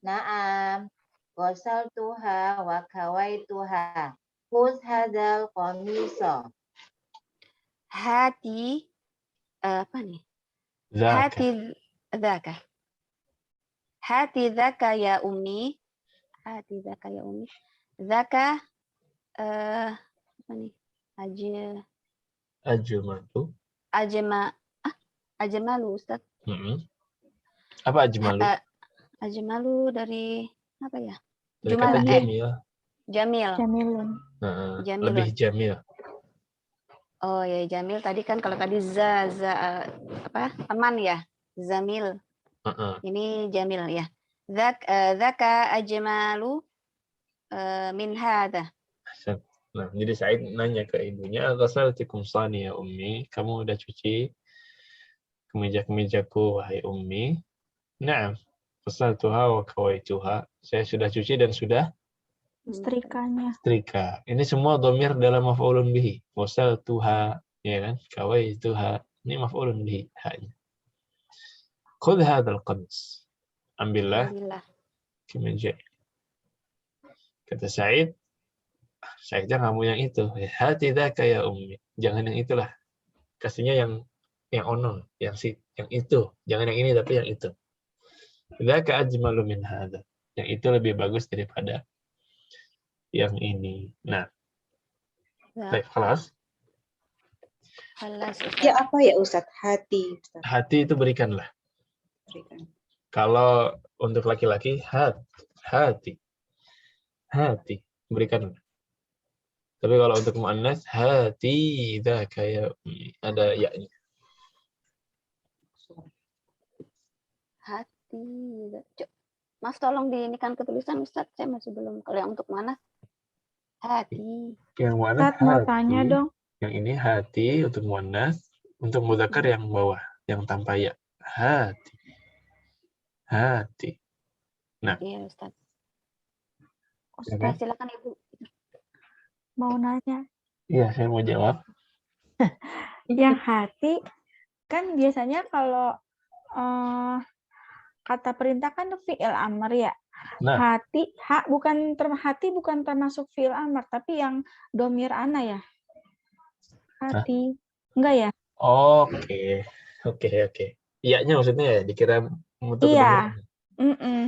Speaker 6: Naam, ghasaltuha wa kawaituha. Khudh hadzal qamisa.
Speaker 3: Hati apa nih?
Speaker 1: Zaka.
Speaker 3: Hati dzaka ya ummi. Hati dzaka ya ummi. Dzaka apa nih? Ajmalu Ustaz.
Speaker 1: Apa ajmalu?
Speaker 3: Ajmalu dari apa ya?
Speaker 1: Dari kata jamil.
Speaker 3: Jamil.
Speaker 1: Lebih jamil.
Speaker 3: Oh ya, Jamil tadi kan kalau tadi apa teman ya, Zamil. Ini Jamil ya. Zaka ajmalu min hadha.
Speaker 1: Nah, jadi Said nanya ke ibunya, "Ghasaltikum sani ya ummi?" Kamu udah cuci kemeja-kemejaku wahai ummi? Na'am. Ghasaltuha wa kawaituha. Saya sudah cuci dan sudah
Speaker 5: Setrikanya.
Speaker 1: setrika. Ini semua dhamir dalam maf'ulun bihi. Ghasaltuha, ya kan? Kawaituha. Ini maf'ulun bihi. Hanya. Khudh hadzal qamis. Ambillah
Speaker 3: Alhamdulillah.
Speaker 1: kemeja. Kata Said, Saidnya nggak mau yang itu. Hati dzaka ya ummi. Jangan yang itulah. Kasihnya yang ono, yang itu. Jangan yang ini tapi yang itu. Dzaka ajmalu min hadza. Yang itu lebih bagus daripada yang ini. Nah, baik, kelas.
Speaker 3: Halas,
Speaker 4: Ya apa ya Ustadz? Hati. Ustadz.
Speaker 1: Hati itu berikanlah.
Speaker 4: Berikan.
Speaker 1: Kalau untuk laki-laki, hati. Hati, berikanlah. Tapi kalau untuk muannas, hati, dzaka ya ummi. Ada ya-nya.
Speaker 3: Hati. Maaf tolong diinikan ketulisan Ustadz, saya masih belum. Kalau yang untuk mana? Hati.
Speaker 1: Yang muannas
Speaker 5: Ustadz mau
Speaker 1: hati.
Speaker 5: tanya dong.
Speaker 1: Yang ini hati untuk muannas, untuk mudzakkar yang bawah, yang tanpa ya. Hati. Hati. Nah.
Speaker 3: Iya Ustadz.
Speaker 5: Ustadz
Speaker 3: Silakan Ibu.
Speaker 5: mau nanya.
Speaker 1: Iya, saya mau jawab.
Speaker 5: Yang hati kan biasanya kalau kata perintah kan fi'il amr ya.
Speaker 1: Nah.
Speaker 5: Hati bukan termasuk fi'il amr, tapi yang domir ana ya. Hati. Enggak ya?
Speaker 1: Oke. Iya-nya maksudnya ya dikira untuk
Speaker 5: iya.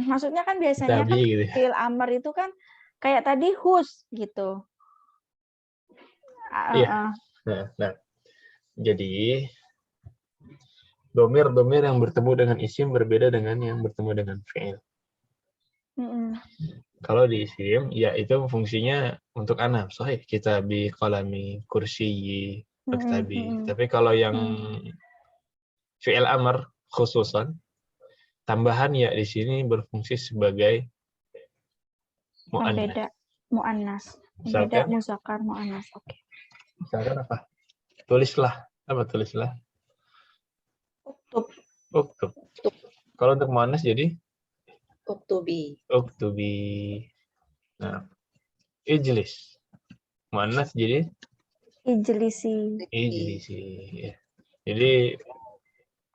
Speaker 5: Maksudnya kan biasanya kan
Speaker 1: gitu.
Speaker 5: fi'il amr itu kan kayak tadi hus gitu.
Speaker 1: Iya. Nah. Jadi domir yang bertemu dengan isim berbeda dengan yang bertemu dengan fi'il. Kalau di isim, ya itu fungsinya untuk ana. Sahih, kitabi, qalami, kursiyi, maktabi. Tapi kalau yang fi'il amr khususan, tambahan ya di sini berfungsi sebagai mu'annas.
Speaker 5: Mu'annas. Beda muzakkar mu'annas. Oke.
Speaker 1: Misalkan apa? Tulislah. Apa tulislah? Uktub. Kalau untuk mu'annas jadi?
Speaker 4: Uktubi.
Speaker 1: Nah, ijlis. Mu'annas jadi?
Speaker 5: Ijlisi.
Speaker 1: Ya. Jadi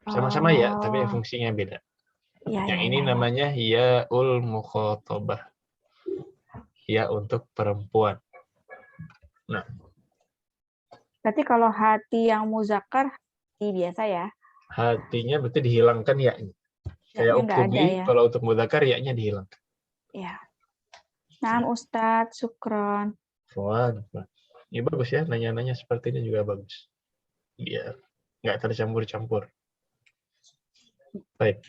Speaker 1: sama-sama ya, tapi fungsinya beda. Yang ini namanya ya'ul mukhatabah. Ya untuk perempuan. Nah.
Speaker 5: Berarti kalau hati yang muzakkar hati biasa ya?
Speaker 1: Hatinya berarti dihilangkan ya-nya. Kayak uktubi, kalau untuk mudzakkar ya-nya dihilangkan.
Speaker 5: Ya. Nah, Ustadz, syukron.
Speaker 1: Ya bagus ya, nanya-nanya seperti ini juga bagus. Biar nggak tercampur-campur. Baik.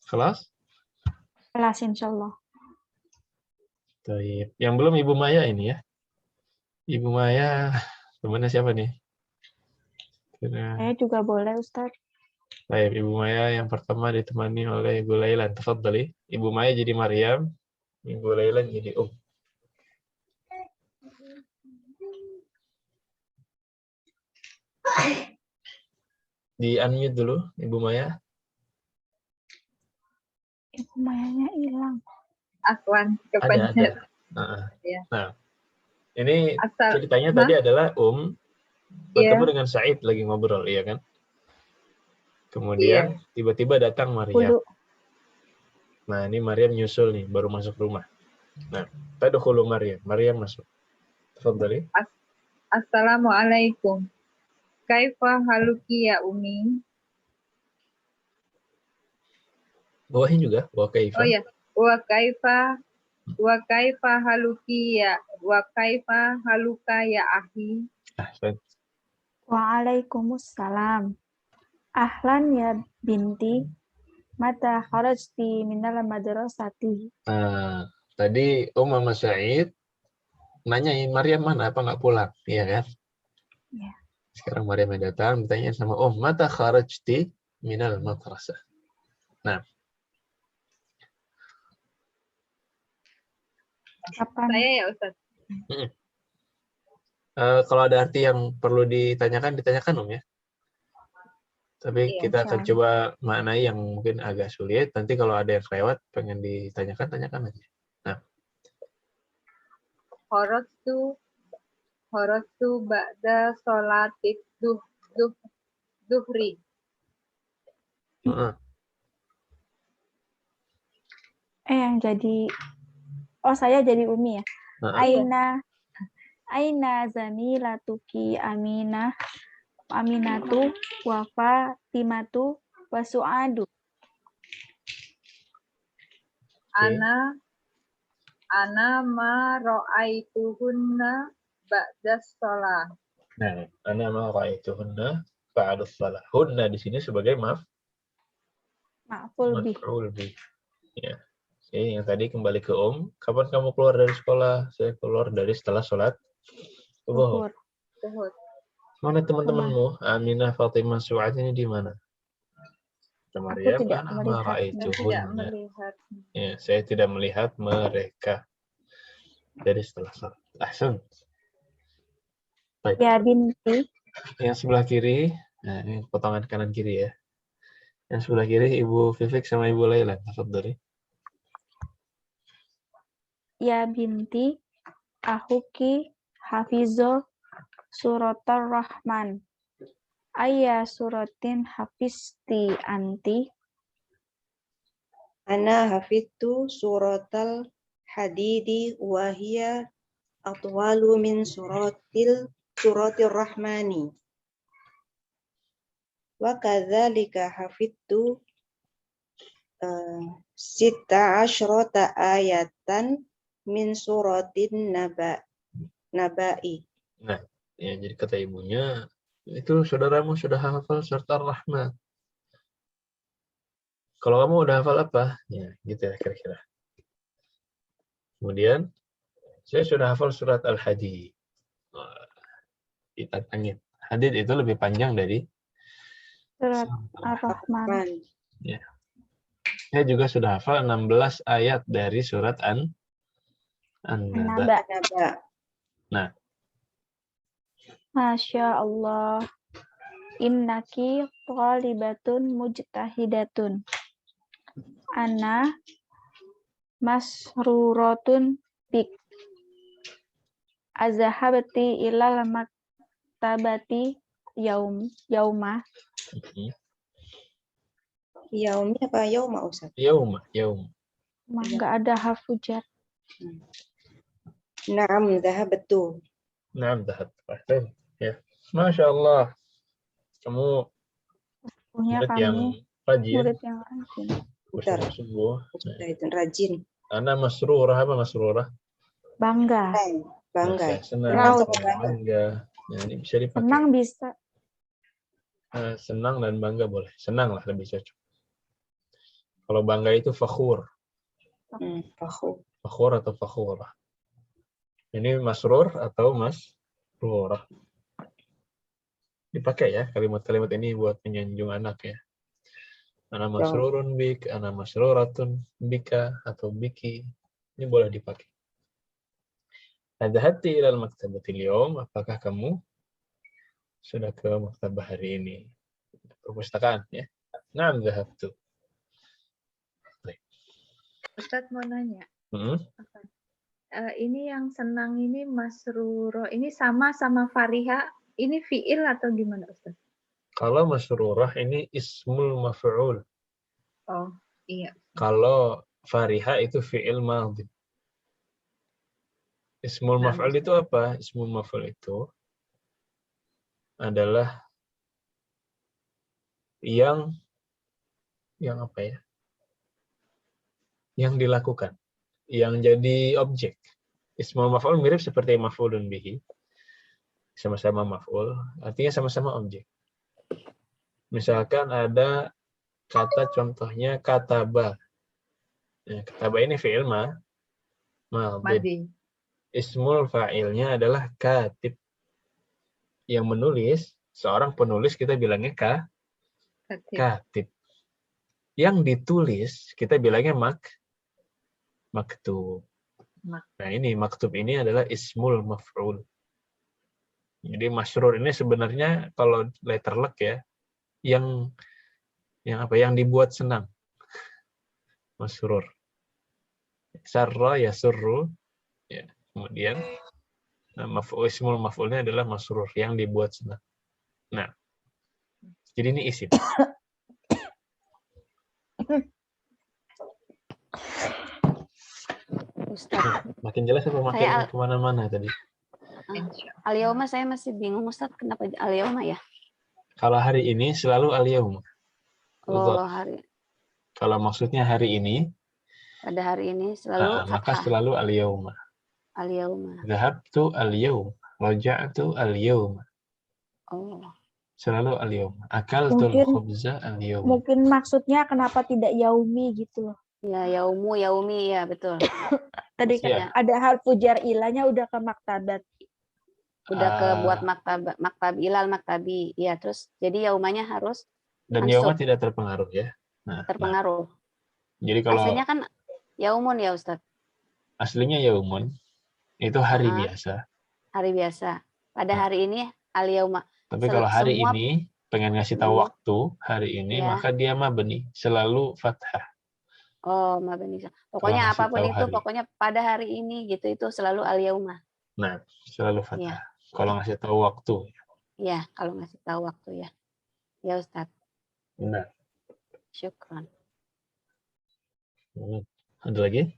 Speaker 1: Kelas?
Speaker 5: Kelas, insyaallah.
Speaker 1: Baik. Yang belum Ibu Maya ini ya. Ibu Maya, temannya siapa nih?
Speaker 5: Saya juga boleh, Ustadz.
Speaker 1: Baik, Ibu Maya yang pertama ditemani oleh Ibu Lailan. Tafadhali. Ibu Maya jadi Maryam, Ibu Lailan jadi Di-unmute dulu, Ibu Maya.
Speaker 5: Ibu Mayanya hilang.
Speaker 2: Afwan,
Speaker 1: kepencet. Nah, ini ceritanya tadi adalah bertemu dengan Said lagi ngobrol, iya kan? Kemudian tiba-tiba datang Maryam. Nah, ini Maryam nyusul nih, baru masuk rumah. Nah, tadkhulu Maryam. Maryam masuk. Tafadhali.
Speaker 2: Assalamualaikum. Kaifa haluki ya Umi?
Speaker 1: Bawahin juga, wa kaifa.
Speaker 2: Oh ya, wa kaifa haluki ya, wa kaifa haluka ya akhi.
Speaker 5: Waalaikumsalam. Ahlan ya binti. Mata kharajti minal madrasati.
Speaker 1: Tadi Mama Said nanyain Maryam mana, apa nggak pulang, iya kan?
Speaker 5: Ya.
Speaker 1: Sekarang Maryam yang datang, ditanya sama mata kharajti minal madrasah. Nah,
Speaker 5: Kapan?
Speaker 2: Saya ya Ustaz.
Speaker 1: kalau ada arti yang perlu ditanyakan ya. Tapi
Speaker 2: Iya,
Speaker 1: kita akan
Speaker 5: insya
Speaker 1: coba maknai yang mungkin agak sulit. Nanti kalau ada yang lewat, pengen ditanyakan, tanyakan aja. Nah,
Speaker 2: Horostu ba'da sholatit duhri.
Speaker 5: yang jadi, saya jadi Umi ya.
Speaker 1: Nah,
Speaker 5: Aina zamilatuki Aminatu wa Fatimatu wa Su'adu.
Speaker 2: Ana ma ra'aituhunna ba'da sholah.
Speaker 1: Nah, ana ma ra'aituhunna ba'da shalah. Hunna di sini sebagai
Speaker 5: Ma'ful bih.
Speaker 1: maf'ul bih. Ya. Oke, yang tadi kembali ke kapan kamu keluar dari sekolah? Saya keluar dari setelah sholat subuh.
Speaker 5: Zuhur.
Speaker 1: Mana teman-temanmu? Aminah, Fatimah, Su'ad ini di mana? Maryam,
Speaker 5: tidak
Speaker 1: ana
Speaker 5: melihat.
Speaker 1: ma ra'aituhunna. Ya, saya tidak melihat mereka dari setelah sholat. Ahsan. Baik.
Speaker 5: Ya binti.
Speaker 1: Yang sebelah kiri, nah ini potongan kanan kiri ya. Yang sebelah kiri Ibu Vivek sama Ibu Laila. Tafadhali.
Speaker 5: Ya binti ahuki hafizo suratul rahman. Ayya suratin hafisti anti.
Speaker 4: Ana hafidtu suratal hadidi wa hiya atwalu min suratir rahmani. Wa kadzalika hafidtu sita asyrata ayatan min suratin naba'i.
Speaker 1: Nah, ya jadi kata ibunya, itu saudaramu sudah hafal surat Ar-Rahman. Kalau kamu udah hafal apa? Ya, gitu ya kira-kira. Kemudian, saya sudah hafal surat Al-Hadid. Ditantangin. Hadid itu lebih panjang dari
Speaker 5: Surat Ar-Rahman.
Speaker 1: Ya. Saya juga sudah hafal 16 ayat dari surat An-Naba. Nah.
Speaker 5: Masya Allah. Innaki thalibatun mujtahidatun. Ana masruratun bik. Azahabati ilal maktabati yauma.
Speaker 4: Yaumi apa yauma Ustaz?
Speaker 1: Yauma.
Speaker 5: Enggak ada hafujar.
Speaker 4: Naam dhahabtu.
Speaker 1: Naam dhahabtu. Ya. Masya Allah. Kamu murid yang rajin.
Speaker 4: Bentar.
Speaker 1: Sungguh.
Speaker 4: Rajin.
Speaker 1: Ana masrurah apa masrurah?
Speaker 5: Bangga.
Speaker 1: Senang. Bangga. Nah, ini bisa dipakai.
Speaker 5: Senang bisa.
Speaker 1: Senang dan bangga boleh. Senang lah lebih cocok. Kalau bangga itu fakhur. Fakhur atau fakhurah. Ini masrur atau masrurah. Dipakai ya kalimat-kalimat ini buat menyanjung anak ya. Ana masrurun bik, ana masruratun bika atau biki. Ini boleh dipakai. Adhati ilal maktabatil yawm, apakah kamu sudah ke maktabah hari ini? Perpustakaan ya. Naam dhahabtu.
Speaker 2: Ustadz mau nanya. Ini yang senang ini masruro, ini sama Fariha, ini fi'il atau gimana Ustaz?
Speaker 1: Kalau masrurah ini ismul maf'ul.
Speaker 2: Oh, iya.
Speaker 1: Kalau Fariha itu fi'il madhi. Ismul maf'ul itu apa? Ismul maf'ul itu adalah yang apa ya? Yang dilakukan, yang jadi objek. Ismul maf'ul mirip seperti maf'ulun bihi. Sama-sama maf'ul, artinya sama-sama objek. Misalkan ada kata contohnya kataba. Nah, kataba ini fi'il madhi. Ismul fa'ilnya adalah katib. yang menulis, seorang penulis kita bilangnya
Speaker 2: Katib.
Speaker 1: katib. Yang ditulis kita bilangnya maktub. Nah, ini maktub ini adalah ismul maf'ul. Jadi masrur ini sebenarnya kalau letter luck ya, yang dibuat senang. Masrur. Sarra yasurru, ya. Kemudian ismul maf'ulnya adalah masrur, yang dibuat senang. Nah, jadi ini isim.
Speaker 3: Ustaz.
Speaker 1: Makin jelas apa makin
Speaker 3: Saya
Speaker 1: kemana-mana tadi?
Speaker 3: Al-yauma saya masih bingung Ustaz, kenapa al-yauma ya?
Speaker 1: Kalau hari ini selalu al-yaum.
Speaker 3: Oh, hari
Speaker 1: Kalau maksudnya hari ini,
Speaker 3: pada hari ini selalu
Speaker 1: maka
Speaker 3: fathah.
Speaker 1: selalu al-yaum.
Speaker 3: Al-yauma.
Speaker 1: Dhahabtu al-yaum. Raja'tu al-yaum.
Speaker 3: Oh.
Speaker 1: Selalu al-yaum. Akaltul
Speaker 5: Mungkin-
Speaker 1: khubza al-yaum.
Speaker 5: Mungkin maksudnya kenapa tidak yaumi gitu loh.
Speaker 3: Ya, yaumu, yaumi, ya betul.
Speaker 5: Tadi kan
Speaker 1: Iya.
Speaker 5: ada harfu jar ilahnya udah ke maktabat.
Speaker 3: Udah ke buat maktab ilal maktabi. Ya, terus jadi yaumanya harus
Speaker 1: Dan
Speaker 3: mansub.
Speaker 1: yauma tidak terpengaruh ya. Nah,
Speaker 3: terpengaruh.
Speaker 1: jadi kalau
Speaker 3: Aslinya kan yaumun ya Ustaz,
Speaker 1: aslinya yaumun itu hari
Speaker 3: Ah.
Speaker 1: biasa.
Speaker 3: hari biasa. Pada
Speaker 1: Nah.
Speaker 3: hari ini al-yauma.
Speaker 1: Tapi kalau hari
Speaker 3: semua-
Speaker 1: ini pengen ngasih tahu
Speaker 3: Hmm.
Speaker 1: waktu hari ini,
Speaker 3: Ya.
Speaker 1: maka dia mabni, selalu fathah.
Speaker 3: Oh, mabni. Pokoknya
Speaker 1: ngasih
Speaker 3: apapun
Speaker 1: tahu
Speaker 3: itu,
Speaker 1: hari.
Speaker 3: pokoknya pada hari ini gitu itu selalu al-yauma.
Speaker 1: Nah, selalu fathah. Kalau ngasih tahu waktu.
Speaker 3: Ya, kalau ngasih tahu waktu ya. Ya Ustaz,
Speaker 1: Nah,
Speaker 3: syukran.
Speaker 1: ada lagi?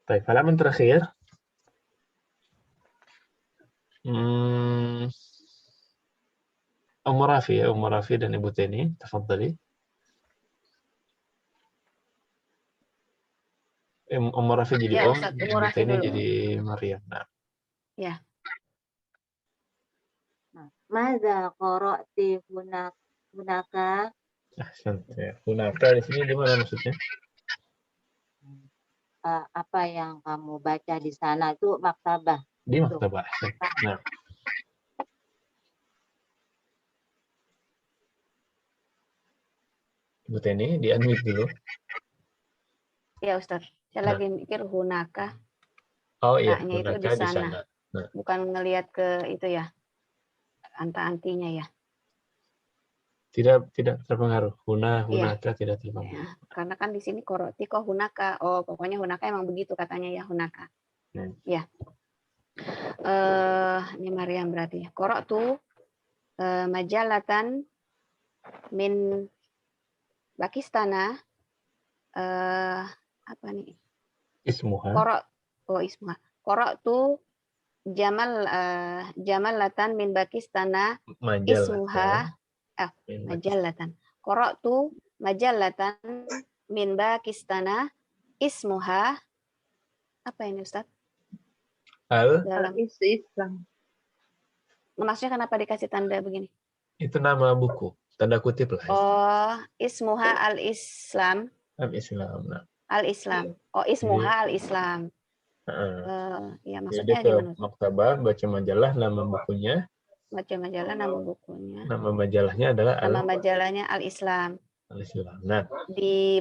Speaker 1: Baik, halaman terakhir. Ummu Rafi dan Ibu Teni, tafadhali. Ummu Rafi jadi
Speaker 3: Ya,
Speaker 1: Om,
Speaker 3: Ustaz, Ummu
Speaker 1: Ibu
Speaker 3: Rafi
Speaker 1: Teni
Speaker 3: dulu.
Speaker 1: jadi Maryam. Nah,
Speaker 3: Ya.
Speaker 6: Madza qara'ti hunaka?
Speaker 1: Hunaka di sini di mana maksudnya?
Speaker 6: Apa yang kamu baca di sana itu maktabah.
Speaker 1: Di maktabah. Nah, Ibu Teni, di-unmute dulu.
Speaker 3: Ya Ustaz, saya
Speaker 1: Nah.
Speaker 3: lagi mikir hunaka.
Speaker 1: Oh iya,
Speaker 3: Taknya itu
Speaker 1: hunaka
Speaker 3: di sana.
Speaker 1: Nah,
Speaker 3: Bukan ngelihat ke itu ya. Anta-antinya ya.
Speaker 1: tidak terpengaruh. Hunaka tidak terpengaruh.
Speaker 3: Ya, karena kan di sini koroti kok hunaka. Oh, pokoknya hunaka emang begitu katanya ya hunaka. Ya. Ini Maryam berarti. Qara'tu majalatan min Pakistana. Apa nih?
Speaker 1: Ismuha.
Speaker 3: Ismuha. Qara'tu jamalatan min Pakistana. Ismuha majalatan. Qara'tu majalatan min Pakistana. Ismuha apa ini Ustaz? Dalam
Speaker 2: Islam.
Speaker 3: maksudnya kenapa dikasih tanda begini?
Speaker 1: Itu nama buku, tanda kutip lah.
Speaker 3: Oh, ismuha al-Islam.
Speaker 1: Al-Islam. Nah.
Speaker 3: Al-Islam. Oh, ismuha al-Islam. Ya maksudnya
Speaker 1: Jadi ke
Speaker 3: gimana?
Speaker 1: maktabah baca majalah, nama bukunya.
Speaker 3: Baca majalah nama bukunya.
Speaker 1: Nama majalahnya adalah
Speaker 3: Nama majalahnya al-Islam.
Speaker 1: Al-Islam. Nah,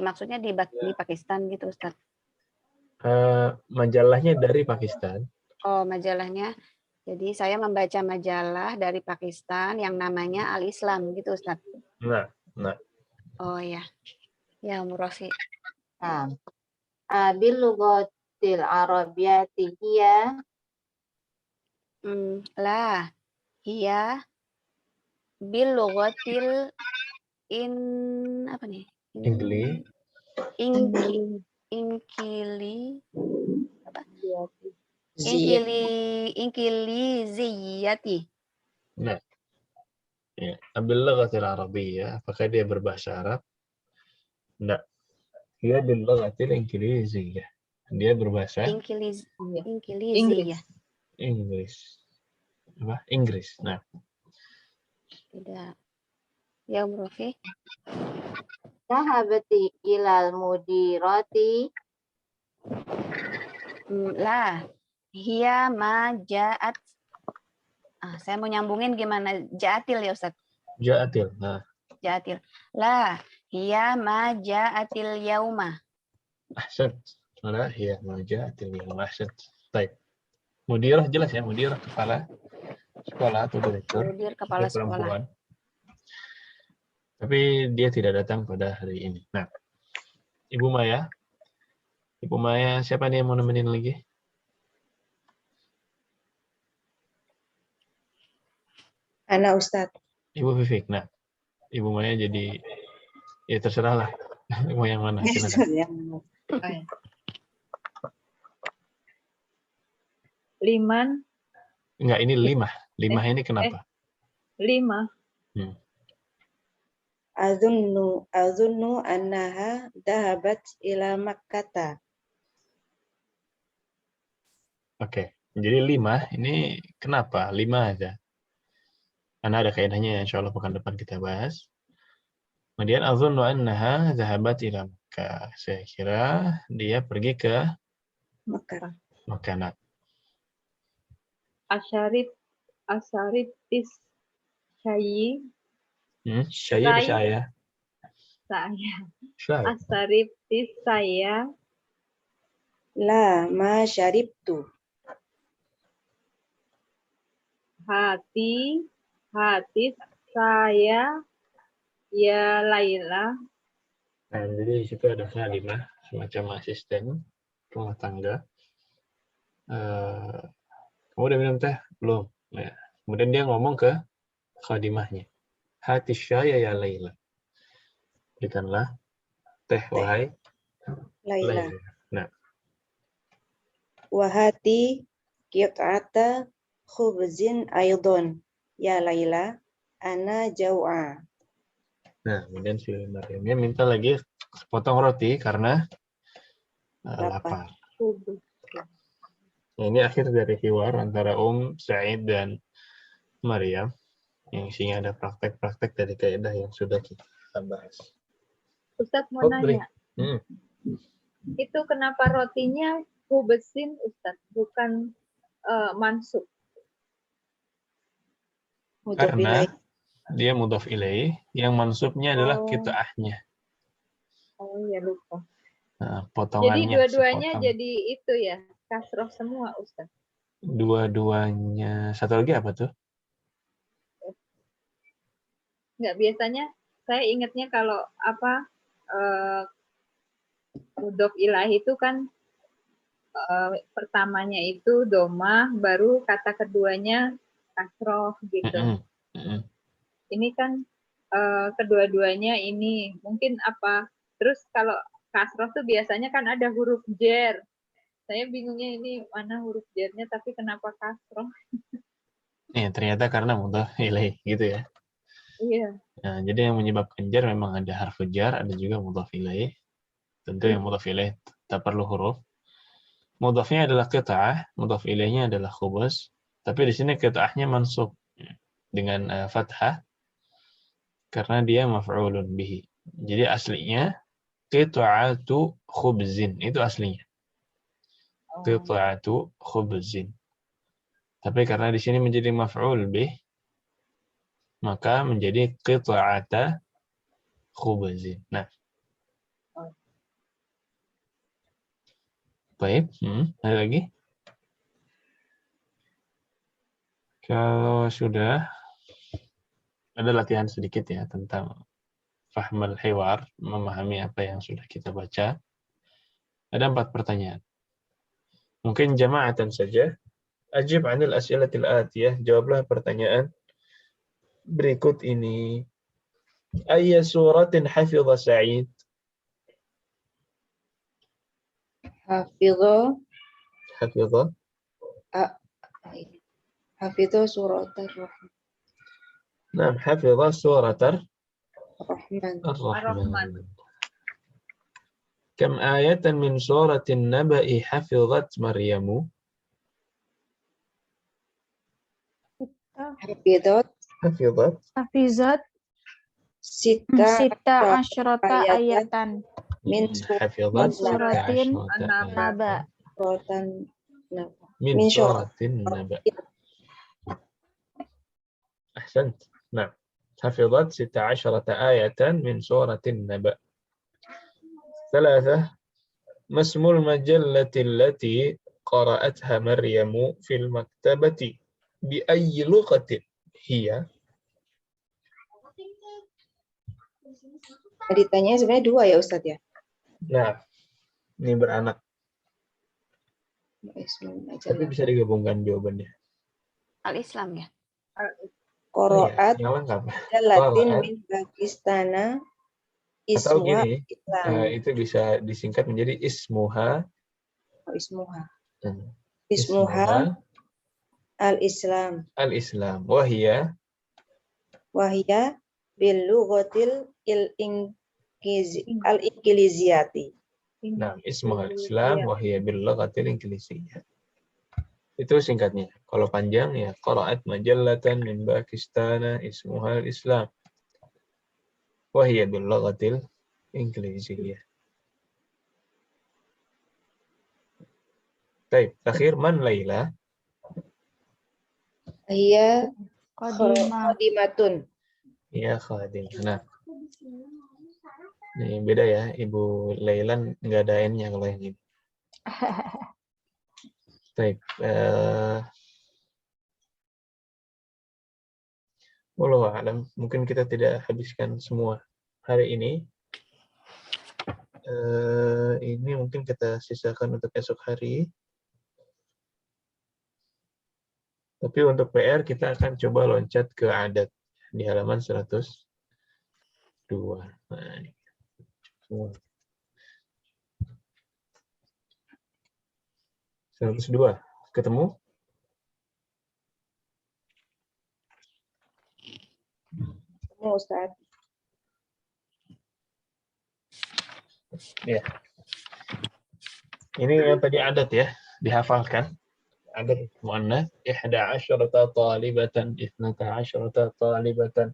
Speaker 3: Maksudnya di Pakistan gitu Ustaz.
Speaker 1: majalahnya dari Pakistan.
Speaker 3: Oh, majalahnya. Jadi saya membaca majalah dari Pakistan yang namanya Al-Islam gitu Ustaz.
Speaker 1: Nah.
Speaker 3: Oh ya. Ya, Ummu Rafi.
Speaker 6: Nah, bil lughatil arabiyyati hiya
Speaker 3: Lah. Hiya bil lughatil apa nih? Inkiliziyati.
Speaker 1: Nah. Ya, bil lughatil arabiyyah, apakah dia berbahasa Arab? Enggak. Dia bil lughatil inggrisiyah. Dia berbahasa
Speaker 3: Inggiliziyah.
Speaker 1: Inggris. Nah.
Speaker 3: Tidak. Ya, Ummu Rafi.
Speaker 6: Sahabati ilal mudirati.
Speaker 3: Lah. Hiya ma ja'at Saya mau nyambungin gimana ja'atil ya Ustaz.
Speaker 1: Ja'atil. Nah,
Speaker 3: Ja'atil. La hiya ma ja'atil yauma.
Speaker 1: ahsan. La hiya ma ja'atil yauma. Ahsan. Baik. Mudirah jelas ya, mudirah kepala sekolah atau direktur.
Speaker 3: Mudir kepala
Speaker 1: Dia
Speaker 3: sekolah.
Speaker 1: perempuan. Tapi dia tidak datang pada hari ini. Nah, Ibu Maya. Ibu Maya, siapa nih yang mau nemenin lagi?
Speaker 4: Ana Ustadz.
Speaker 1: Ibu Vivik. Nah, Ibu Maya jadi, ya terserah lah. Mau yang mana? Silakan.
Speaker 2: Liman,
Speaker 1: Enggak, ini 5. 5 ini kenapa?
Speaker 2: 5.
Speaker 4: Azunnu annaha dahabat ila Makkata.
Speaker 1: Oke. Jadi 5 ini kenapa? 5 aja. Karena ada kaidahnya, insya Allah pekan depan kita bahas. Kemudian azunnu annaha dhahabat ila Makkah. Saya kira dia pergi ke Makkah.
Speaker 2: Asyarif is syayi.
Speaker 1: Syaya bisa saya. Syaya.
Speaker 2: Asyarif is saya.
Speaker 4: La ma syaribtu.
Speaker 2: Hati saya ya Laila.
Speaker 1: Nah, jadi di situ ada kalimat semacam asisten rumah tangga. Kamu udah minum teh? Belum. Ya. Kemudian dia ngomong ke khadimahnya. Hati saya ya Laila. Berikanlah teh, wahai Laila. Nah.
Speaker 4: Wahati qit'ata khubzin aydon ya Laila ana jau'a.
Speaker 1: Nah, kemudian si Maryamnya minta lagi sepotong roti karena lapar. Nah, ini akhir dari hiwar antara Sa'id dan Maryam. Yang isinya ada praktek-praktek dari kaidah yang sudah kita bahas.
Speaker 2: Ustadz mau nanya. Itu kenapa rotinya hubesin Ustadz, bukan mansub?
Speaker 1: Karena dia mudhaf ilaih, yang mansubnya adalah qita'ahnya.
Speaker 2: Oh iya, lupa.
Speaker 1: Nah, potongannya.
Speaker 2: Jadi dua-duanya jadi itu ya, kasroh semua Ustadz.
Speaker 1: Dua-duanya. Satu lagi apa tuh?
Speaker 2: Nggak, biasanya saya ingatnya kalau mudhof ilaih itu kan pertamanya itu domah, baru kata keduanya kasroh gitu. Ini kan kedua-duanya ini mungkin apa? Terus kalau kasroh tuh biasanya kan ada huruf jer. Saya bingungnya ini mana huruf jernya, tapi kenapa kasroh?
Speaker 1: Ya, ternyata karena mudhaf ilaih gitu ya.
Speaker 2: Iya.
Speaker 1: Nah, jadi yang menyebabkan jar memang ada harfu jar, ada juga mudhaf ilaih. Tentu yang mudhaf ilaih tak perlu huruf. Mudhafnya adalah qita'ah, mudhaf ilaihnya adalah khubuz, tapi di sini qita'ahnya mansub dengan fathah karena dia maf'ulun bihi. Jadi aslinya qita'atu khubzin, itu aslinya. Qita'atu khubzin. Tapi karena di sini menjadi maf'ul bih, maka menjadi qita'ata khubzin. Nah. Baik, ada lagi? Kalau sudah, ada latihan sedikit ya tentang fahmul hiwar, memahami apa yang sudah kita baca. Ada 4 pertanyaan. Mungkin jama'atan saja. Ajib 'anil as'ilatil atiyah, jawablah pertanyaan berikut ini. Ayya suratin hafidha Sa'id?
Speaker 4: Hafidha suratar Rahman.
Speaker 1: Naam, hafidha suratar
Speaker 4: Ar-Rahman.
Speaker 1: Kam ayatan min suratin naba'i hafidhat Maryamu?
Speaker 5: Hafizat sita asyrata ayatan
Speaker 1: min
Speaker 5: suratin naba.
Speaker 1: Min suratin naba. أحسنت. نعم. حفظت 16 آية من سورة النبأ. 3. ما اسم المجلة التي قرأتها مريم في المكتبة بأي لغة هي؟
Speaker 4: Ditanya sebenarnya 2 ya Ustadz ya.
Speaker 1: Nah, ini beranak. Tapi bisa digabungkan jawabannya.
Speaker 3: Al-Islam ya.
Speaker 4: Qoro'at
Speaker 1: Yang lengkap.
Speaker 4: Latin
Speaker 1: Qoro'at.
Speaker 4: min Pakistana
Speaker 1: Atau
Speaker 4: ismuha
Speaker 1: gini,
Speaker 4: Islam.
Speaker 1: itu bisa disingkat menjadi ismuha.
Speaker 4: Ismuha.
Speaker 1: Ismuha
Speaker 4: Ismuha al-Islam.
Speaker 1: al-Islam. Wahia
Speaker 4: bil lughatil al-Inggiliziyati.
Speaker 1: Nah, ismuha al-Islam wahia bil lughatil Inggrisiyah. Itu singkatnya. Kalau panjang ya qara'at majallatan min Pakistan ismuha al-Islam. Wahia bil lughatil Inggrisiyah. Baik, terakhir man Laila?
Speaker 4: Hiya
Speaker 5: Qadimah.
Speaker 4: khadimatun.
Speaker 1: Ya khadim. Nah, ini beda ya, Ibu Lailan nggak ada N-nya kalau yang ini. Baik. Wallahu a'lam. Mungkin kita tidak habiskan semua hari ini. Ini mungkin kita sisakan untuk esok hari. Tapi untuk PR kita akan coba loncat ke adat di halaman 102. Nah, ini. Semua. 102. Ketemu?
Speaker 4: Ustaz.
Speaker 1: Ya. Ini yang tadi adat ya, dihafalkan. Adat muannats 11 talibatan, 12 talibatan,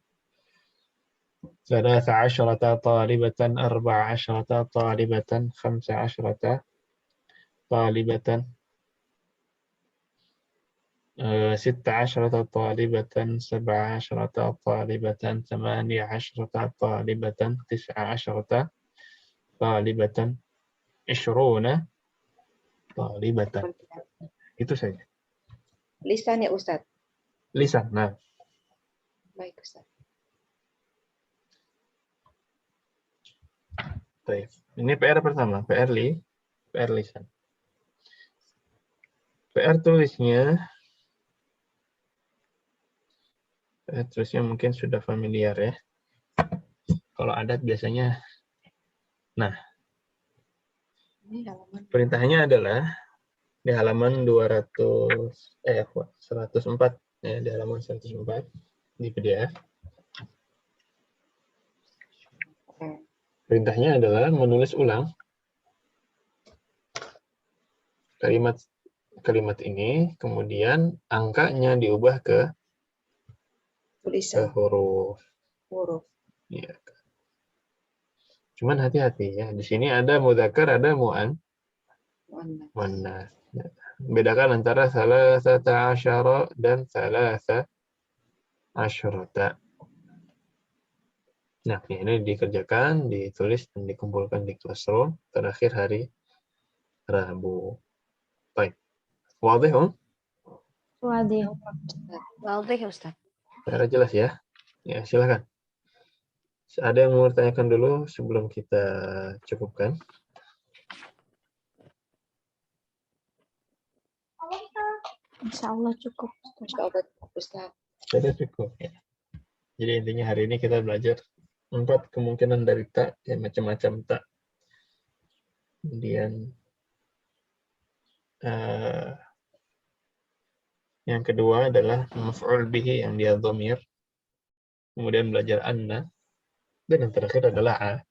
Speaker 1: 13 talibatan, 14 talibatan, 15 talibatan, 16 طالبة 17 طالبة 18 طالبة 19 طالبة 20 طالبة. Itu saja.
Speaker 4: Lisan ya Ustaz.
Speaker 1: Lisan. Nah.
Speaker 4: Baik Ustaz.
Speaker 1: Baik. Ini PR pertama, PR lisan. PR tulisnya mungkin sudah familiar ya. Kalau adat biasanya, nah, perintahnya adalah di halaman 104 ya, di halaman 104 di PDF. Perintahnya adalah menulis ulang kalimat ini, kemudian angkanya diubah ke
Speaker 4: Tulisan.
Speaker 1: huruf. Ya. Cuman hati-hati ya, di sini ada mudzakkar, ada muannas. Bedakan antara 13 dan 13. Nah, ini dikerjakan, ditulis, dan dikumpulkan di classroom terakhir hari Rabu. Baik. Wadih,
Speaker 3: Wadih Ustaz.
Speaker 1: Cara jelas ya? Ya, silakan. Ada yang mau bertanyakan dulu sebelum kita cukupkan?
Speaker 5: Insya Allah cukup.
Speaker 4: Ustaz.
Speaker 1: Sudah cukup. Ya. Jadi intinya hari ini kita belajar 4 kemungkinan dari tak, ya, macam-macam tak. Kemudian yang kedua adalah maf'ul bihi yang dia dhamir. Kemudian belajar anna. Dan yang terakhir adalah ada.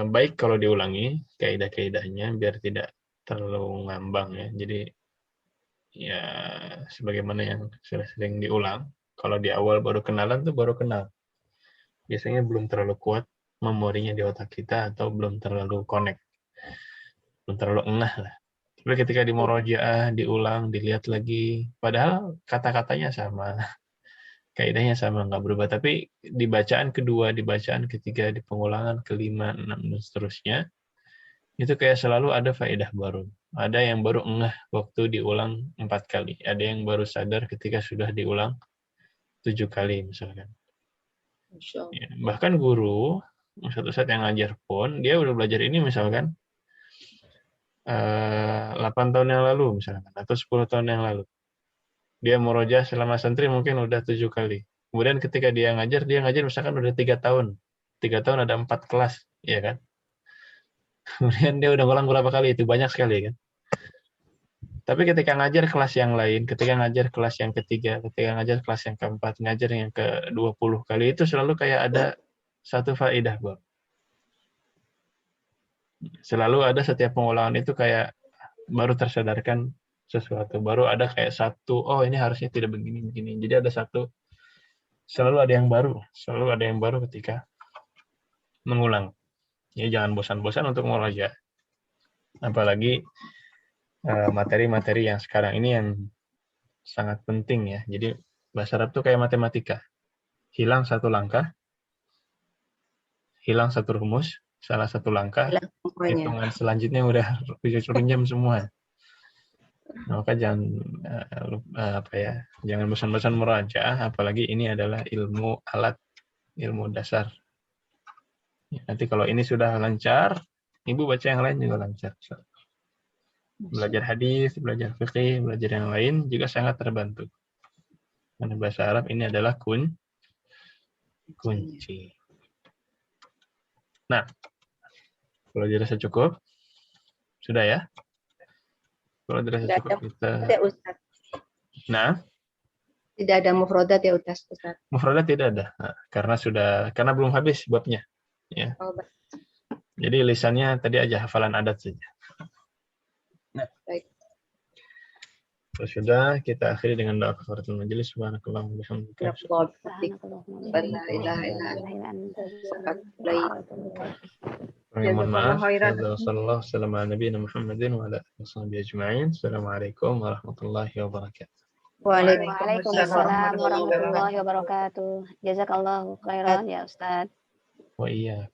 Speaker 1: Baik kalau diulangi kaidah-kaidahnya biar tidak terlalu ngambang ya. Jadi ya sebagaimana yang sudah sering diulang. Kalau di awal baru kenalan tuh baru kenal. Biasanya belum terlalu kuat memorinya di otak kita atau belum terlalu connect. Belum terlalu engah lah. Tapi ketika di murojaah, diulang, dilihat lagi, padahal kata-katanya sama, kaidahnya sama, nggak berubah. Tapi di bacaan kedua, di bacaan ketiga, di pengulangan kelima, enam, dan seterusnya, itu kayak selalu ada faedah baru. Ada yang baru ngeh waktu diulang 4 kali. Ada yang baru sadar ketika sudah diulang 7 kali misalkan.
Speaker 4: Masya Allah.
Speaker 1: Ya, bahkan guru, satu saat yang ngajar pun, dia udah belajar ini misalkan 8 tahun yang lalu misalkan, atau 10 tahun yang lalu. Dia murojaah selama santri mungkin udah 7 kali. Kemudian ketika dia ngajar misalkan udah 3 tahun. 3 tahun ada 4 kelas, ya kan? Kemudian dia udah ngulang berapa kali, itu banyak sekali kan. Tapi ketika ngajar kelas yang lain, ketika ngajar kelas yang ketiga, ketika ngajar kelas yang keempat, ngajar yang ke-20 kali, itu selalu kayak ada satu faedah, Bang. Selalu ada setiap pengulangan itu kayak baru tersadarkan sesuatu, baru ada kayak satu, oh ini harusnya tidak begini. Jadi ada satu, selalu ada yang baru ketika mengulang. Ya jangan bosan-bosan untuk murojaah. Apalagi materi-materi yang sekarang ini yang sangat penting ya. Jadi bahasa Arab tuh kayak matematika. Hilang satu langkah, hilang satu rumus, salah satu langkah,
Speaker 4: Hilang semuanya.
Speaker 1: hitungan selanjutnya udah runyam semua. Maka jangan jangan bosan-bosan murojaah, apalagi ini adalah ilmu alat, ilmu dasar. Ya, nanti kalau ini sudah lancar, ibu baca yang lain juga lancar. Belajar hadis, belajar fikih, belajar yang lain juga sangat terbantu. Karena bahasa Arab ini adalah kunci. Nah, kalau dirasa cukup, sudah ya? Kalau dirasa
Speaker 4: Tidak
Speaker 1: cukup kita.
Speaker 4: ada Ustaz.
Speaker 1: Nah,
Speaker 4: Tidak ada mufrodat ya Ustaz.
Speaker 1: mufradat tidak ada, karena belum habis babnya. Ya.
Speaker 4: Oh, baik.
Speaker 1: Jadi lisannya tadi aja hafalan adat saja. Nah,
Speaker 4: Baik.
Speaker 1: kalau sudah, kita akhiri dengan doa kafaratul majelis. Subhanakallahumma wa bihamdika. Mohon maaf. Assalamualaikum warahmatullahi wabarakatuh.
Speaker 3: Waalaikumsalam warahmatullahi wabarakatuh. Jazakallahu khairan ya Ustaz.
Speaker 1: Wa iya.